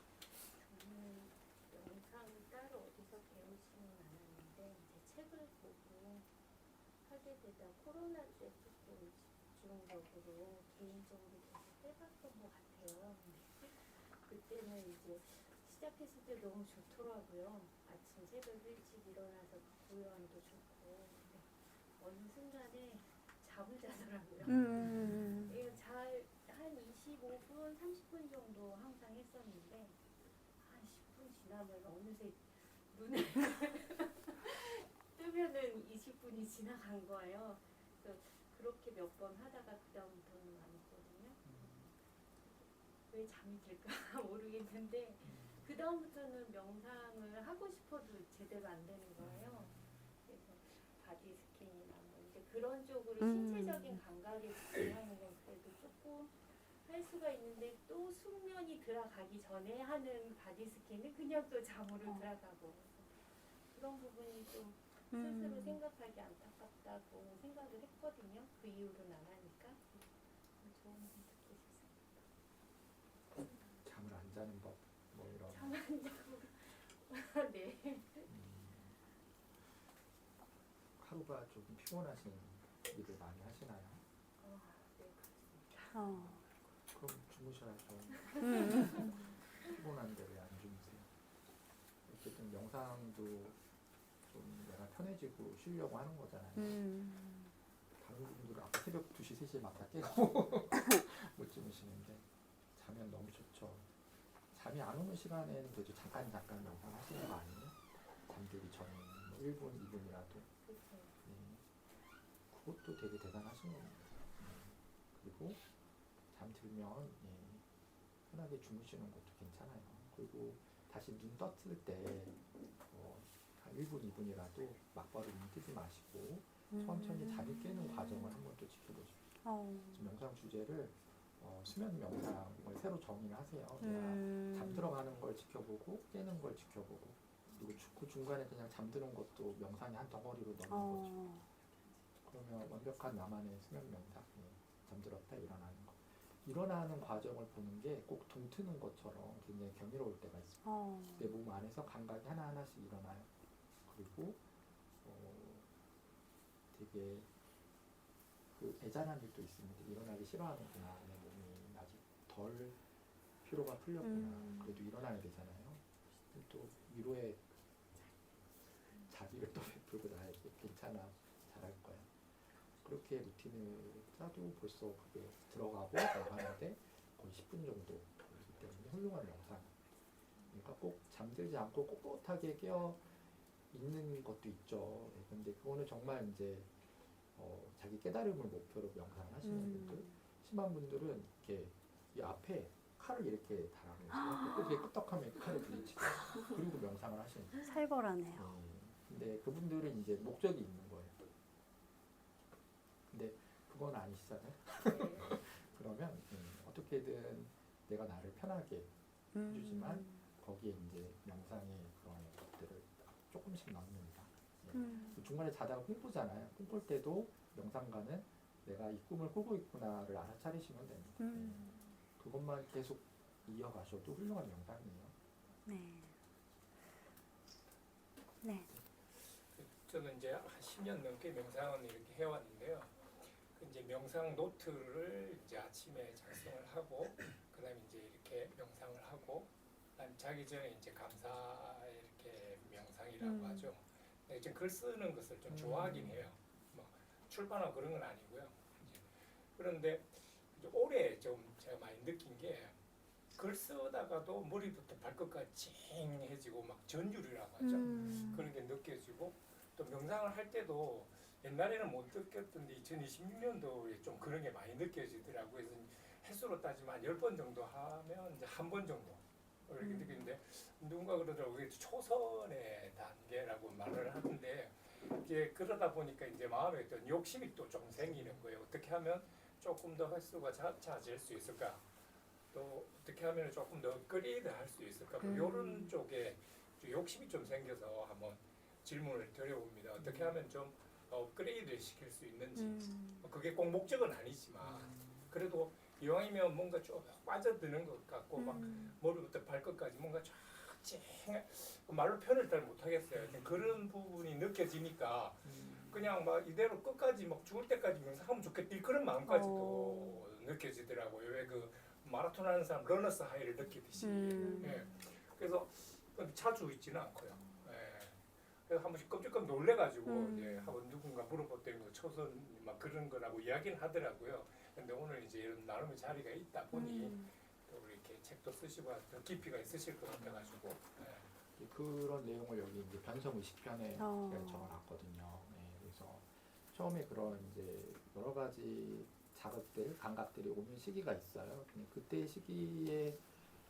저는 영상 따로 어디서 배우지는 않았는데 제 책을 보고 하게 되다 코로나 때 조금 집중적으로 개인적으로 계속 해봤던 것 같아요. 그때는 이제 시작했을 때 너무 좋더라고요. 아침 새벽 일찍 일어나서 구요함도 좋고 근데 어느 순간에 잠을 자더라고요. 이거 한 25분, 30분 정도 항상 했었는데 한 10분 지나면 어느새 눈을 뜨면은 20분이 지나간 거예요. 그래서 그렇게 몇 번 하다가 그다음부터는 안 했거든요. 왜 잠이 들까 모르겠는데 그다음부터는 명상을 하고 싶어도 제대로 안 되는 거예요. 그래서 바디 스캔이나 뭐 이제 그런 쪽으로 신체적인 감각에 집중하는 건 그래도 조금 할 수가 있는데 또 숙면이 들어가기 전에 하는 바디 스캔은 그냥 또 잠으로 들어가고 그런 부분이 좀 스스로 생각하기 안타깝다고 생각을 했거든요. 그 이후로는 안 하니까 좋은 듣고 싶습니다. 잠을 안 자는 법 뭐 이런. 잠을 안 자고 네. 하루가 좀 피곤하신 일을 많이 하시나요? 네 그렇습니다. 그럼 주무셔야죠. 피곤한데 왜 안 주무세요? 어쨌든 명상도 좀 내가 편해지고 쉬려고 하는 거잖아요. 다른 분들은 아까 새벽 2시, 3시에 막 다 깨고 못 주무시는데 자면 너무 좋죠. 잠이 안 오는 시간에는 그래도 잠깐 명상 하시는 거 아니에요? 잠들기 전에 뭐 1분, 2분이라도. 그것도 되게 대단하신 겁니다. 그리고 잠들면 편하게 주무시는 것도 괜찮아요. 그리고 다시 눈 떴을 때 한 1분, 2분이라도 막바로 눈 뜨지 마시고 천천히 잠이 깨는 과정을 한번 또 지켜보십시오. 지금 명상 주제를 수면 명상을 새로 정의를 하세요. 내가 잠들어가는 걸 지켜보고 깨는 걸 지켜보고 그리고 그 중간에 그냥 잠드는 것도 명상의 한 덩어리로 넣는 거죠. 그러면 완벽한 나만의 수면 명상, 잠들었다 일어나는 거. 일어나는 과정을 보는 게 꼭 동트는 것처럼 굉장히 경이로울 때가 있어요. 내 몸 안에서 감각이 하나하나씩 일어나요. 그리고 되게 그 애잔한 일도 있습니다. 일어나기 싫어하는구나. 내 몸이 아직 덜 피로가 풀렸구나. 그래도 일어나야 되잖아요. 또 위로의 자비를 또 베풀고 나에게 괜찮아, 잘할 거야. 그렇게 루틴을 짜도 벌써 그게 들어가고 나가는데 거의 10분 정도 걸리기 때문에 훌륭한 영상. 그러니까 꼭 잠들지 않고 꼿꼿하게 깨어 있는 것도 있죠. 근데 그거는 정말 이제 자기 깨달음을 목표로 명상을 하시는 분들, 심한 분들은 이렇게 이 앞에 칼을 이렇게 달아놓으세요. 꼭 끄떡하면 칼을 부딪히고 그리고 명상을 하시는 거예요. 살벌하네요. 근데 그분들은 이제 목적이 있는 거예요. 근데 그건 아니시잖아요. 그러면 어떻게든 내가 나를 편하게 해주지만 거기에 이제 명상의 그런 것들을 조금씩 넣습니다. 중간에 자다가 꿈꾸잖아요. 꿈꿀 때도 명상가는 내가 이 꿈을 꾸고 있구나를 알아차리시면 됩니다. 그것만 계속 이어가셔도 훌륭한 명상이에요. 네. 네. 저는 이제 한 10년 넘게 명상을 이렇게 해왔는데요. 이제 명상 노트를 이제 아침에 작성을 하고, 그다음에 이제 이렇게 명상을 하고, 그다음 자기 전에 이제 감사 이렇게 명상이라고 하죠. 근데 지금 글 쓰는 것을 좀 좋아하긴 해요. 뭐 출판하고 그런 건 아니고요. 이제 그런데 이제 올해 좀 제가 많이 느낀 게 글 쓰다가도 머리부터 발끝까지 찡해지고 막 전율이라고 하죠. 그런 게 느껴지고 또 명상을 할 때도 옛날에는 못 느꼈던데 2026년도에 좀 그런 게 많이 느껴지더라고요. 그래서 횟수로 따지면 10번 정도 하면 이제 한 번 정도 이렇게 느끼는데 누군가 그러더라고요. 이게 초선의 단계라고 말을 하는데 이제 그러다 보니까 이제 마음에 어떤 욕심이 또 좀 생기는 거예요. 어떻게 하면 조금 더 횟수가 잦을 수 있을까? 또 어떻게 하면 조금 더 업그레이드 할 수 있을까? 뭐 이런 쪽에 욕심이 좀 생겨서 한번 질문을 드려봅니다. 어떻게 하면 좀 업그레이드 시킬 수 있는지. 그게 꼭 목적은 아니지만 그래도 이왕이면 뭔가 쭉 빠져드는 것 같고 막 머리부터 발끝까지 뭔가 쫙 말로 표현을 잘 못하겠어요. 그런 부분이 느껴지니까 그냥 막 이대로 끝까지 막 죽을 때까지 명상하면 좋겠다 그런 마음까지도 느껴지더라고요. 왜 그 마라톤 하는 사람 러너스 하이를 느끼듯이. 예. 그래서 자주 있지는 않고요. 예. 그래서 한 번씩 끔찍끔 놀래가지고 이제 한번 누군가 물어봤더니 뭐 초선 막 그런 거라고 이야기는 하더라고요. 근데 오늘 이제 이런 나름의 자리가 있다 보니 또 이렇게 책도 쓰시고 더 깊이가 있으실 것 같아가지고. 예. 그런 내용을 여기 이제 변성의식편에 적어놨거든요. 그래서 처음에 그런 이제 여러 가지 자극들, 감각들이 오는 시기가 있어요. 그때 시기에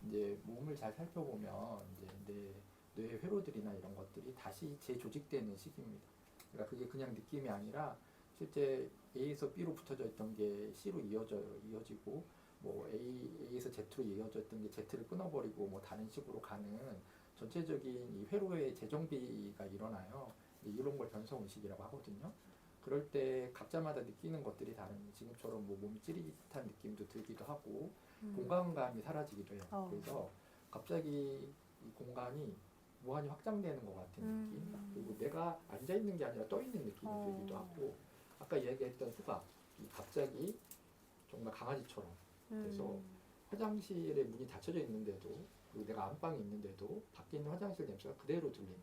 이제 몸을 잘 살펴보면 이제 뇌 회로들이나 이런 것들이 다시 재조직되는 시기입니다. 그러니까 그게 그냥 느낌이 아니라 실제 A에서 B로 붙어져 있던 게 C로 이어지고 뭐 A에서 Z로 이어져 있던 게 Z를 끊어버리고 뭐 다른 식으로 가는 전체적인 이 회로의 재정비가 일어나요. 이런 걸 변성의식이라고 하거든요. 그럴 때 각자마다 느끼는 것들이 다른, 지금처럼 뭐 몸이 찌릿한 느낌도 들기도 하고 공간감이 사라지기도 해요. 그래서 갑자기 이 공간이 무한히 확장되는 것 같은 느낌, 그리고 내가 앉아 있는 게 아니라 떠 있는 느낌이 들기도 하고, 아까 얘기했던 후각, 갑자기 정말 강아지처럼 돼서 화장실에 문이 닫혀져 있는데도, 그리고 내가 안방에 있는데도 밖에 있는 화장실 냄새가 그대로 들리는.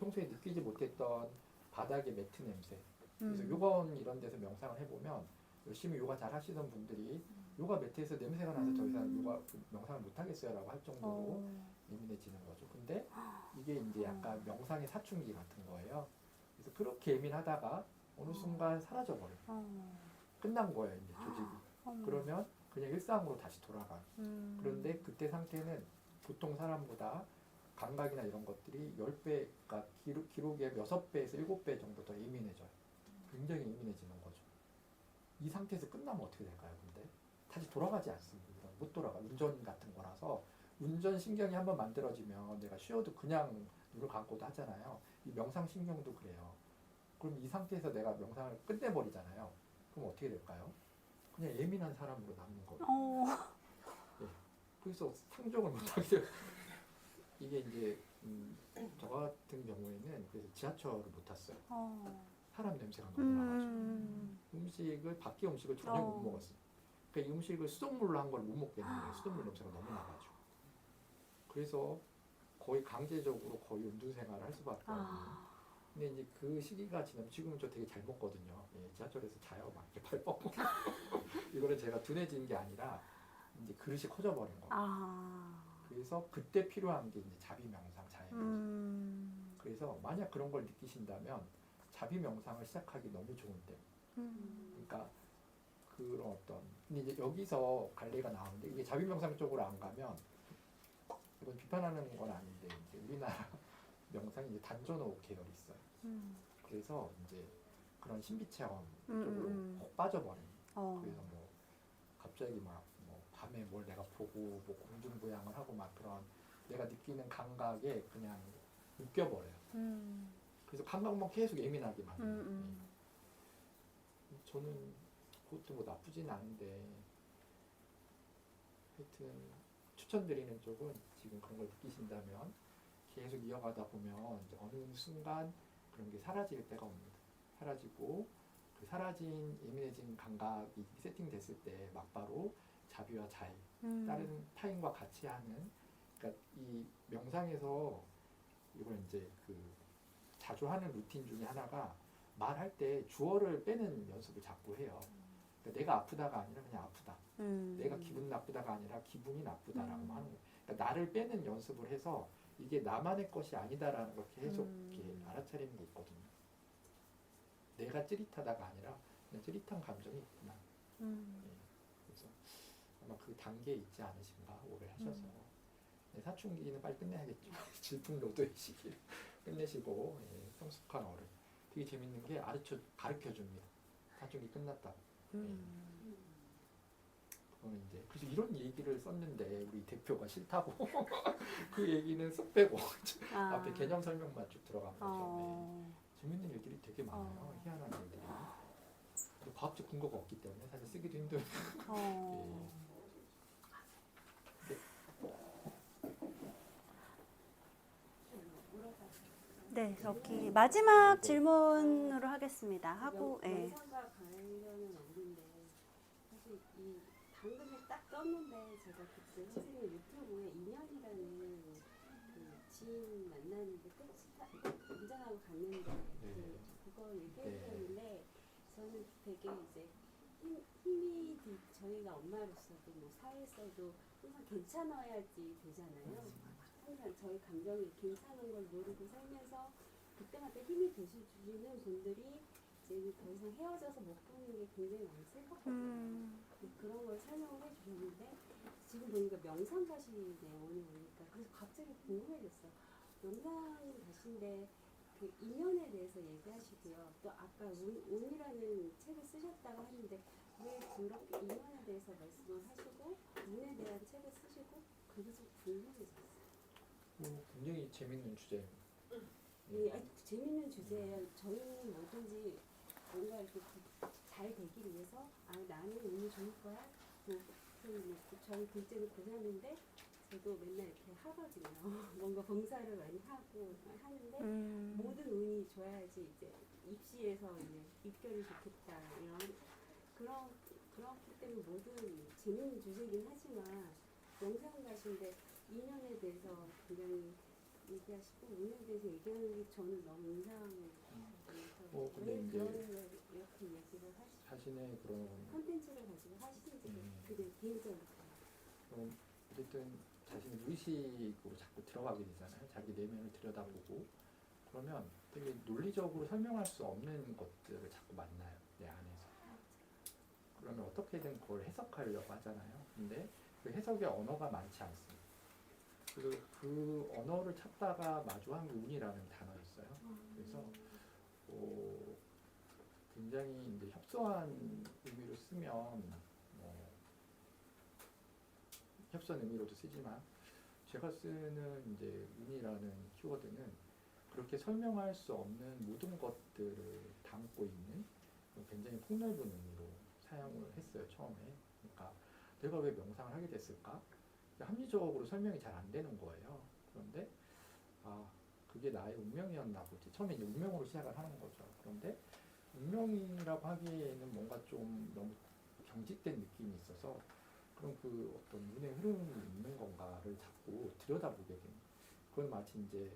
평소에 느끼지 못했던 바닥의 매트 냄새. 그래서 요가원 이런 데서 명상을 해보면 열심히 요가 잘 하시던 분들이 요가 매트에서 냄새가 나서 더 이상 요가 명상을 못 하겠어요라고 할 정도로 예민해지는 거죠. 근데 이게 이제 약간 명상의 사춘기 같은 거예요. 그래서 그렇게 예민하다가 어느 순간 사라져 버려요. 끝난 거예요, 이제 조직이. 그러면 그냥 일상으로 다시 돌아가요. 그런데 그때 상태는 보통 사람보다 감각이나 이런 것들이 10배, 그러니까 기록의 6배에서 7배 정도 더 예민해져요. 굉장히 예민해지는 거죠. 이 상태에서 끝나면 어떻게 될까요, 근데? 다시 돌아가지 않습니다. 못 돌아가. 운전 같은 거라서 운전 신경이 한번 만들어지면 내가 쉬어도 그냥 눈을 감고도 하잖아요. 이 명상 신경도 그래요. 그럼 이 상태에서 내가 명상을 끝내버리잖아요. 그럼 어떻게 될까요? 그냥 예민한 사람으로 남는 거예요. 그래서 상종을 못하게 돼요. 이게 이제 저 같은 경우에는 그래서 지하철을 못 탔어요. 사람 냄새가 너무 나가지고 음식을 밖에 음식을 전혀 못 먹었어요. 그러니까 이 음식을 수돗물로 한 걸 못 먹겠는데 수돗물 냄새가 너무 나가지고 그래서 거의 강제적으로 거의 음주 생활을 할 수밖에 없는. 근데 이제 그 시기가 지나면 지금은 저 되게 잘 먹거든요. 예, 지하철에서 자요 막 이렇게 발 뻗고 이거는 제가 둔해진 게 아니라 이제 그릇이 커져버린 거예요. 그래서 그때 필요한 게 이제 자비 명상, 자연 명상. 그래서 만약 그런 걸 느끼신다면 자비 명상을 시작하기 너무 좋은 때. 그러니까 그런 어떤 근데 이제 여기서 갈래가 나오는데 이게 자비 명상 쪽으로 안 가면 이건 비판하는 건 아닌데 이제 우리나라 명상이 이제 단전호 계열이 있어요. 그래서 이제 그런 신비 체험 쪽으로 꼭 빠져버려요. 그래서 뭐 갑자기 막 뭐 밤에 뭘 내가 보고 뭐 공중부양을 하고 막 그런 내가 느끼는 감각에 그냥 묶여버려요. 그래서 감각만 계속 예민하게 만들어요. 저는 그것도 뭐 나쁘진 않은데 하여튼 추천드리는 쪽은 지금 그런 걸 느끼신다면 계속 이어가다 보면 이제 어느 순간 그런 게 사라질 때가 옵니다. 사라지고 그 사라진 예민해진 감각이 세팅됐을 때 막바로 자비와 자애 다른 타인과 같이 하는 그러니까 이 명상에서 이걸 이제 그 자주 하는 루틴 중에 하나가 말할 때 주어를 빼는 연습을 자꾸 해요. 그러니까 내가 아프다가 아니라 그냥 아프다. 내가 기분 나쁘다가 아니라 기분이 나쁘다라고 하는 거예요. 그러니까 나를 빼는 연습을 해서 이게 나만의 것이 아니다라는 걸 계속 이렇게 알아차리는 게 있거든요. 내가 찌릿하다가 아니라 그냥 찌릿한 감정이 있구나. 예. 그래서 아마 그 단계에 있지 않으신가 오래 하셔서 네, 사춘기는 빨리 끝내야겠죠. 질풍노도의 시기를 끝내시고 예, 성숙한 어른. 되게 재밌는 게 가르쳐 줍니다. 사춘기 끝났다고. 그거는 이제 그래서 이런 얘기를 썼는데 우리 대표가 싫다고 그 얘기는 쏙 빼고 앞에 개념 설명만 쭉 들어간 거죠. 네. 재밌는 일들이 되게 많아요. 희한한 일들이. 근데 과학적 근거가 없기 때문에 사실 쓰기도 힘들어요. 네, 여기 마지막 질문으로 하겠습니다. 하고 명상과 관련은 없는데 사실 이 방금에 딱 떴는데 제가 그때 선생님 유튜브에 인연이라는 그 지인 만나는데 운전하고 갔는데 그거 얘기했었는데 저는 되게 이제 힘이 저희가 엄마로서도 뭐 사회에서도 항상 괜찮아야지 되잖아요. 항상 저희 감정이 괜찮은 걸 모르고 살면서 그때마다 힘이 되시는 분들이 이제 더 이상 헤어져서 못 보는 게 굉장히 많이 슬펐거든요. 그런 걸 설명을 해주셨는데 지금 보니까 명상 가시네요. 오늘 보니까 그래서 갑자기 궁금해졌어요. 명상 가신데 그 인연에 대해서 얘기하시고요. 또 아까 운이라는 책을 쓰셨다고 하는데 왜 그렇게 인연에 대해서 말씀을 하시고 운에 대한 책을 쓰시고 그게 좀 궁금해졌어요. 굉장히 재밌는 주제입니다. 네, 재밌는 주제예요. 저희는 뭐든지 뭔가 이렇게 잘 되기 위해서 나는 운이 좋을 거야. 저희 둘째는 고3인데 저도 맨날 이렇게 하거든요. 뭔가 봉사를 많이 하고 하는데 모든 운이 좋아야지 이제 입시에서 이제 입결이 좋겠다 이런 그렇기 때문에 모든 재밌는 주제이긴 하지만 영상 가신데 인연에 대해서 굉장히 얘기하시고 운에 대해서 얘기하는 게 저는 너무 인상을 근데 왜 이제 그런 걸 이렇게 얘기를 하시고 자신의 그런 콘텐츠를 가지고 하시는지 그게 개인적으로 어쨌든 자신의 무의식으로 자꾸 들어가게 되잖아요. 자기 내면을 들여다보고 그러면 되게 논리적으로 설명할 수 없는 것들을 자꾸 만나요. 내 안에서. 그러면 어떻게든 그걸 해석하려고 하잖아요. 근데 그 해석의 언어가 많지 않습니다. 그리고 그 언어를 찾다가 마주한 게 운이라는 단어였어요. 그래서 굉장히 이제 협소한 의미로 쓰면 협선 의미로도 쓰지만 제가 쓰는 이제 운이라는 키워드는 그렇게 설명할 수 없는 모든 것들을 담고 있는 굉장히 폭넓은 의미로 사용을 했어요 처음에. 그러니까 내가 왜 명상을 하게 됐을까? 합리적으로 설명이 잘 안 되는 거예요. 그런데 그게 나의 운명이었나 보지. 처음에 이제 운명으로 시작을 하는 거죠. 그런데 운명이라고 하기에는 뭔가 좀 너무 경직된 느낌이 있어서 그럼 그 어떤 운의 흐름이 있는 건가를 자꾸 들여다보게 됩니다. 그건 마치 이제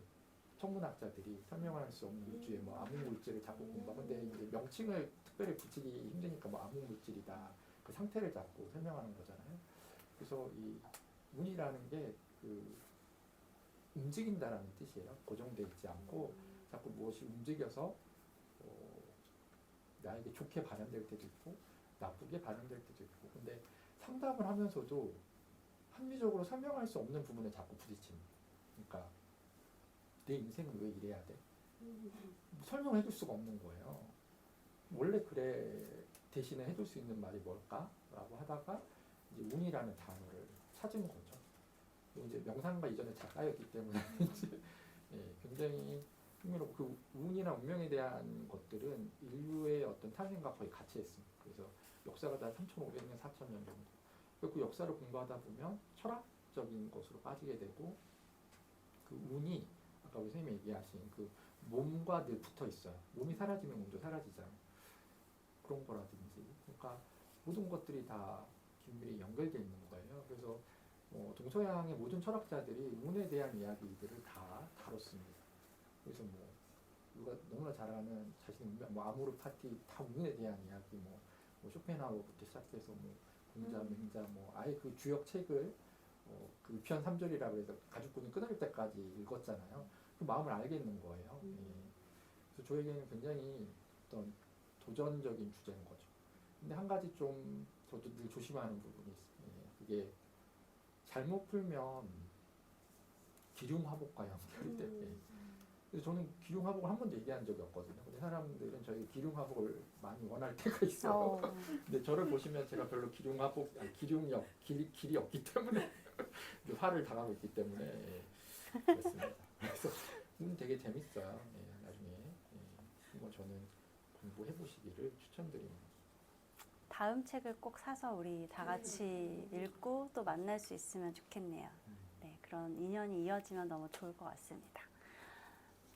천문학자들이 설명할 수 없는 우주의 뭐 암흑물질을 자꾸 공부하고 근데 이제 명칭을 특별히 붙이기 힘드니까 뭐 암흑물질이다 그 상태를 자꾸 설명하는 거잖아요. 그래서 이 운이라는 게 그 움직인다라는 뜻이에요. 고정되어 있지 않고 자꾸 무엇이 움직여서 나에게 좋게 발현될 때도 있고 나쁘게 발현될 때도 있고 근데 상담을 하면서도 합리적으로 설명할 수 없는 부분에 자꾸 부딪힙니다. 그러니까 내 인생은 왜 이래야 돼? 설명해 줄 수가 없는 거예요. 원래 그래 대신에 해줄 수 있는 말이 뭘까? 라고 하다가 이제 운이라는 단어를 찾은 거죠. 이제 명상가 이전에 작가였기 때문에 이제 굉장히 흥미롭고 그 운이나 운명에 대한 것들은 인류의 어떤 탄생과 거의 같이 했습니다. 그래서 역사가 다 3,500년, 4,000년 정도. 그 역사를 공부하다 보면 철학적인 것으로 빠지게 되고 그 운이 아까 우리 선생님이 얘기하신 그 몸과 늘 붙어 있어요. 몸이 사라지면 운도 사라지잖아요. 그런 거라든지 그러니까 모든 것들이 다 긴밀히 연결되어 있는 거예요. 그래서 동서양의 모든 철학자들이 운에 대한 이야기들을 다 다뤘습니다. 그래서 뭐 우리가 너무나 잘 아는 자신의 운명, 뭐 아모르 파티 다 운에 대한 이야기, 뭐 쇼펜하우어부터 시작해서 뭐 공자, 맹자, 뭐 아예 그 주역 책을 그 위편 3절이라고 해서 가죽끈이 끊어질 때까지 읽었잖아요. 그 마음을 알겠는 거예요. 그래서 저에게는 굉장히 어떤 도전적인 주제인 거죠. 근데 한 가지 좀 저도 늘 조심하는 부분이 있어요. 그게 잘못 풀면 기륭화복과 연결이 돼요. 그래서 저는 기륭화복을 한 번도 얘기한 적이 없거든요. 근데 사람들은 저희 기륭화복을 많이 원할 때가 있어요. 근데 저를 보시면 제가 별로 기륭화복, 길이 없기 때문에 화를 당하고 있기 때문에 그렇습니다. 그래서 되게 재밌어요. 나중에 한번 저는 공부해 보시기를 추천드립니다. 다음 책을 꼭 사서 우리 다 같이 읽고 또 만날 수 있으면 좋겠네요. 네, 그런 인연이 이어지면 너무 좋을 것 같습니다.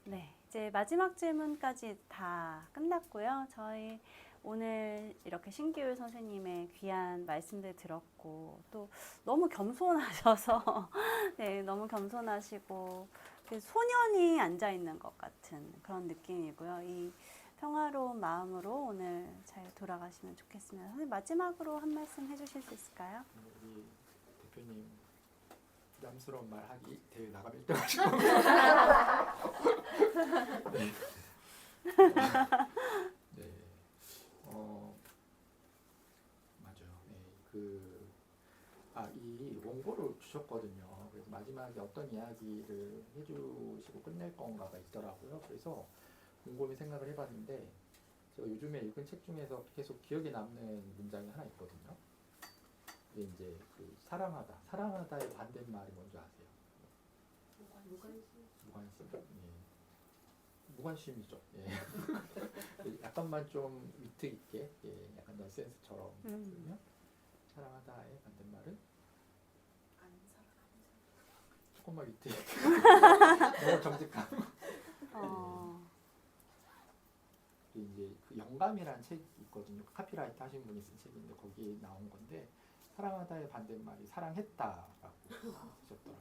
네, 이제 마지막 질문까지 다 끝났고요. 저희 오늘 이렇게 신기율 선생님의 귀한 말씀들 들었고 또 너무 겸손하셔서 네, 너무 겸손하시고 소년이 앉아 있는 것 같은 그런 느낌이고요. 이 평화로운 마음으로 오늘 잘 돌아가시면 좋겠습니다. 선생님 마지막으로 한 말씀 해주실 수 있을까요? 우리 대표님 부담스러운 말 하기 대회 나가면 1등 하시고 네. 네. 맞아요. 이 원고를 주셨거든요. 그래서 마지막에 어떤 이야기를 해주시고 끝낼 건가가 있더라고요. 그래서 곰곰이 생각을 해봤는데 제가 요즘에 읽은 책 중에서 계속 기억에 남는 문장이 하나 있거든요. 이게 이제 그 사랑하다의 반대말이 뭔지 아세요? 무관심. 무관심이죠. 약간만 좀 위트 있게, 약간 넌센스처럼 들으면 사랑하다의 반대말은 조금만 위트 있게, 너무 정직한. 이제 그 영감이라는 책이 있거든요. 카피라이트 하신 분이 쓴 책인데 거기에 나온 건데 사랑하다의 반대말이 사랑했다라고 쓰셨더라고요.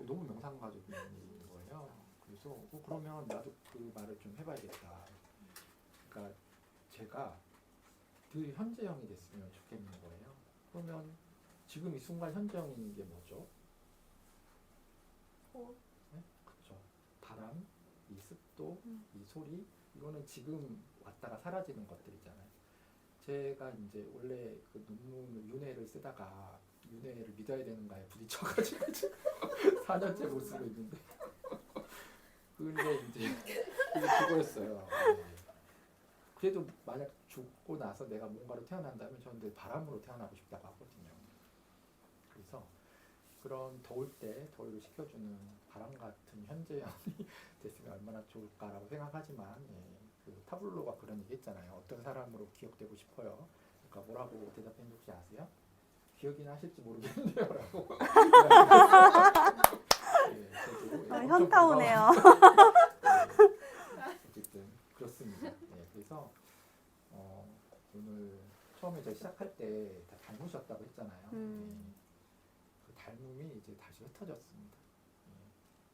너무 명상가적인 일인 거예요. 그래서 그러면 나도 그 말을 좀 해봐야겠다. 그러니까 제가 늘 현재형이 됐으면 좋겠는 거예요. 그러면 지금 이 순간 현재형인 게 뭐죠? 네? 그렇죠. 바람, 이 습도, 이 소리 이거는 지금 왔다가 사라지는 것들이잖아요. 제가 이제 원래 그 논문을 윤회를 쓰다가 윤회를 믿어야 되는가에 부딪혀가지고 4년째 못 쓰고 있는데 근데 이제 그게 그거였어요. 그래도 만약 죽고 나서 내가 뭔가로 태어난다면 저는 늘 바람으로 태어나고 싶다고 하거든요. 그래서 그런 더울 때 더위를 식혀주는 바람 같은 현재형이 됐으면 얼마나 좋을까라고 생각하지만 그 타블로가 그런 얘기 했잖아요. 어떤 사람으로 기억되고 싶어요. 그러니까 뭐라고 대답했는지 혹시 아세요? 기억이나 하실지 모르겠는데요 라고. 현타 오네요. 어쨌든 그렇습니다. 그래서 오늘 처음에 제가 시작할 때 다 닮으셨다고 했잖아요. 그 닮음이 이제 다시 흩어졌습니다.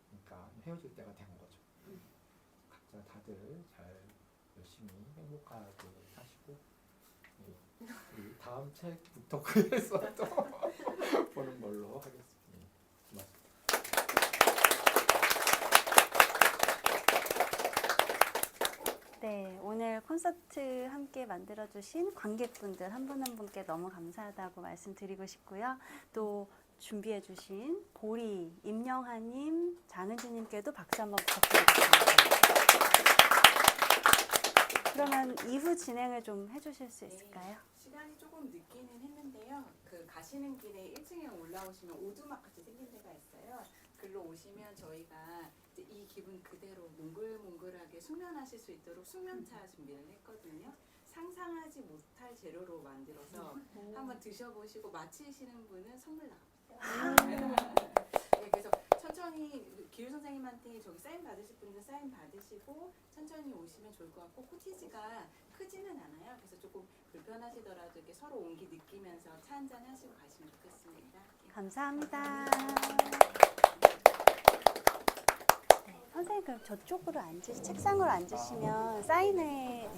그러니까 헤어질 때가 된 거죠. 각자 다들 잘 열심히 행복하게 사시고 우리 다음 책 북토크에서 또 보는 걸로 하겠습니다. 고맙습니다. 네, 오늘 콘서트 함께 만들어주신 관객분들 한 분 한 분께 너무 감사하다고 말씀드리고 싶고요. 또 준비해주신 보리, 임영하님, 장은지님께도 박수 한번 부탁드리겠습니다. 그러면 이후 진행을 좀 해주실 수 있을까요? 시간이 조금 늦기는 했는데요. 그 가시는 길에 1층에 올라오시면 오두막 같이 생긴 데가 있어요. 글로 오시면 저희가 이제 이 기분 그대로 몽글몽글하게 숙면하실 수 있도록 숙면차 준비를 했거든요. 상상하지 못할 재료로 만들어서 한번 드셔보시고 마치시는 분은 선물 나갑니다. 네, 그래서 천천히 기율 선생님한테 저기 사인 받으실 분은 사인 받으시고 천천히 오시면 좋을 것 같고 코티지가 크지는 않아요. 그래서 조금 불편하시더라도 이렇게 서로 온기 느끼면서 차 한잔 하시고 가시면 좋겠습니다. 감사합니다. 네, 선생님 그럼 저쪽으로 책상으로 앉으시면 사인회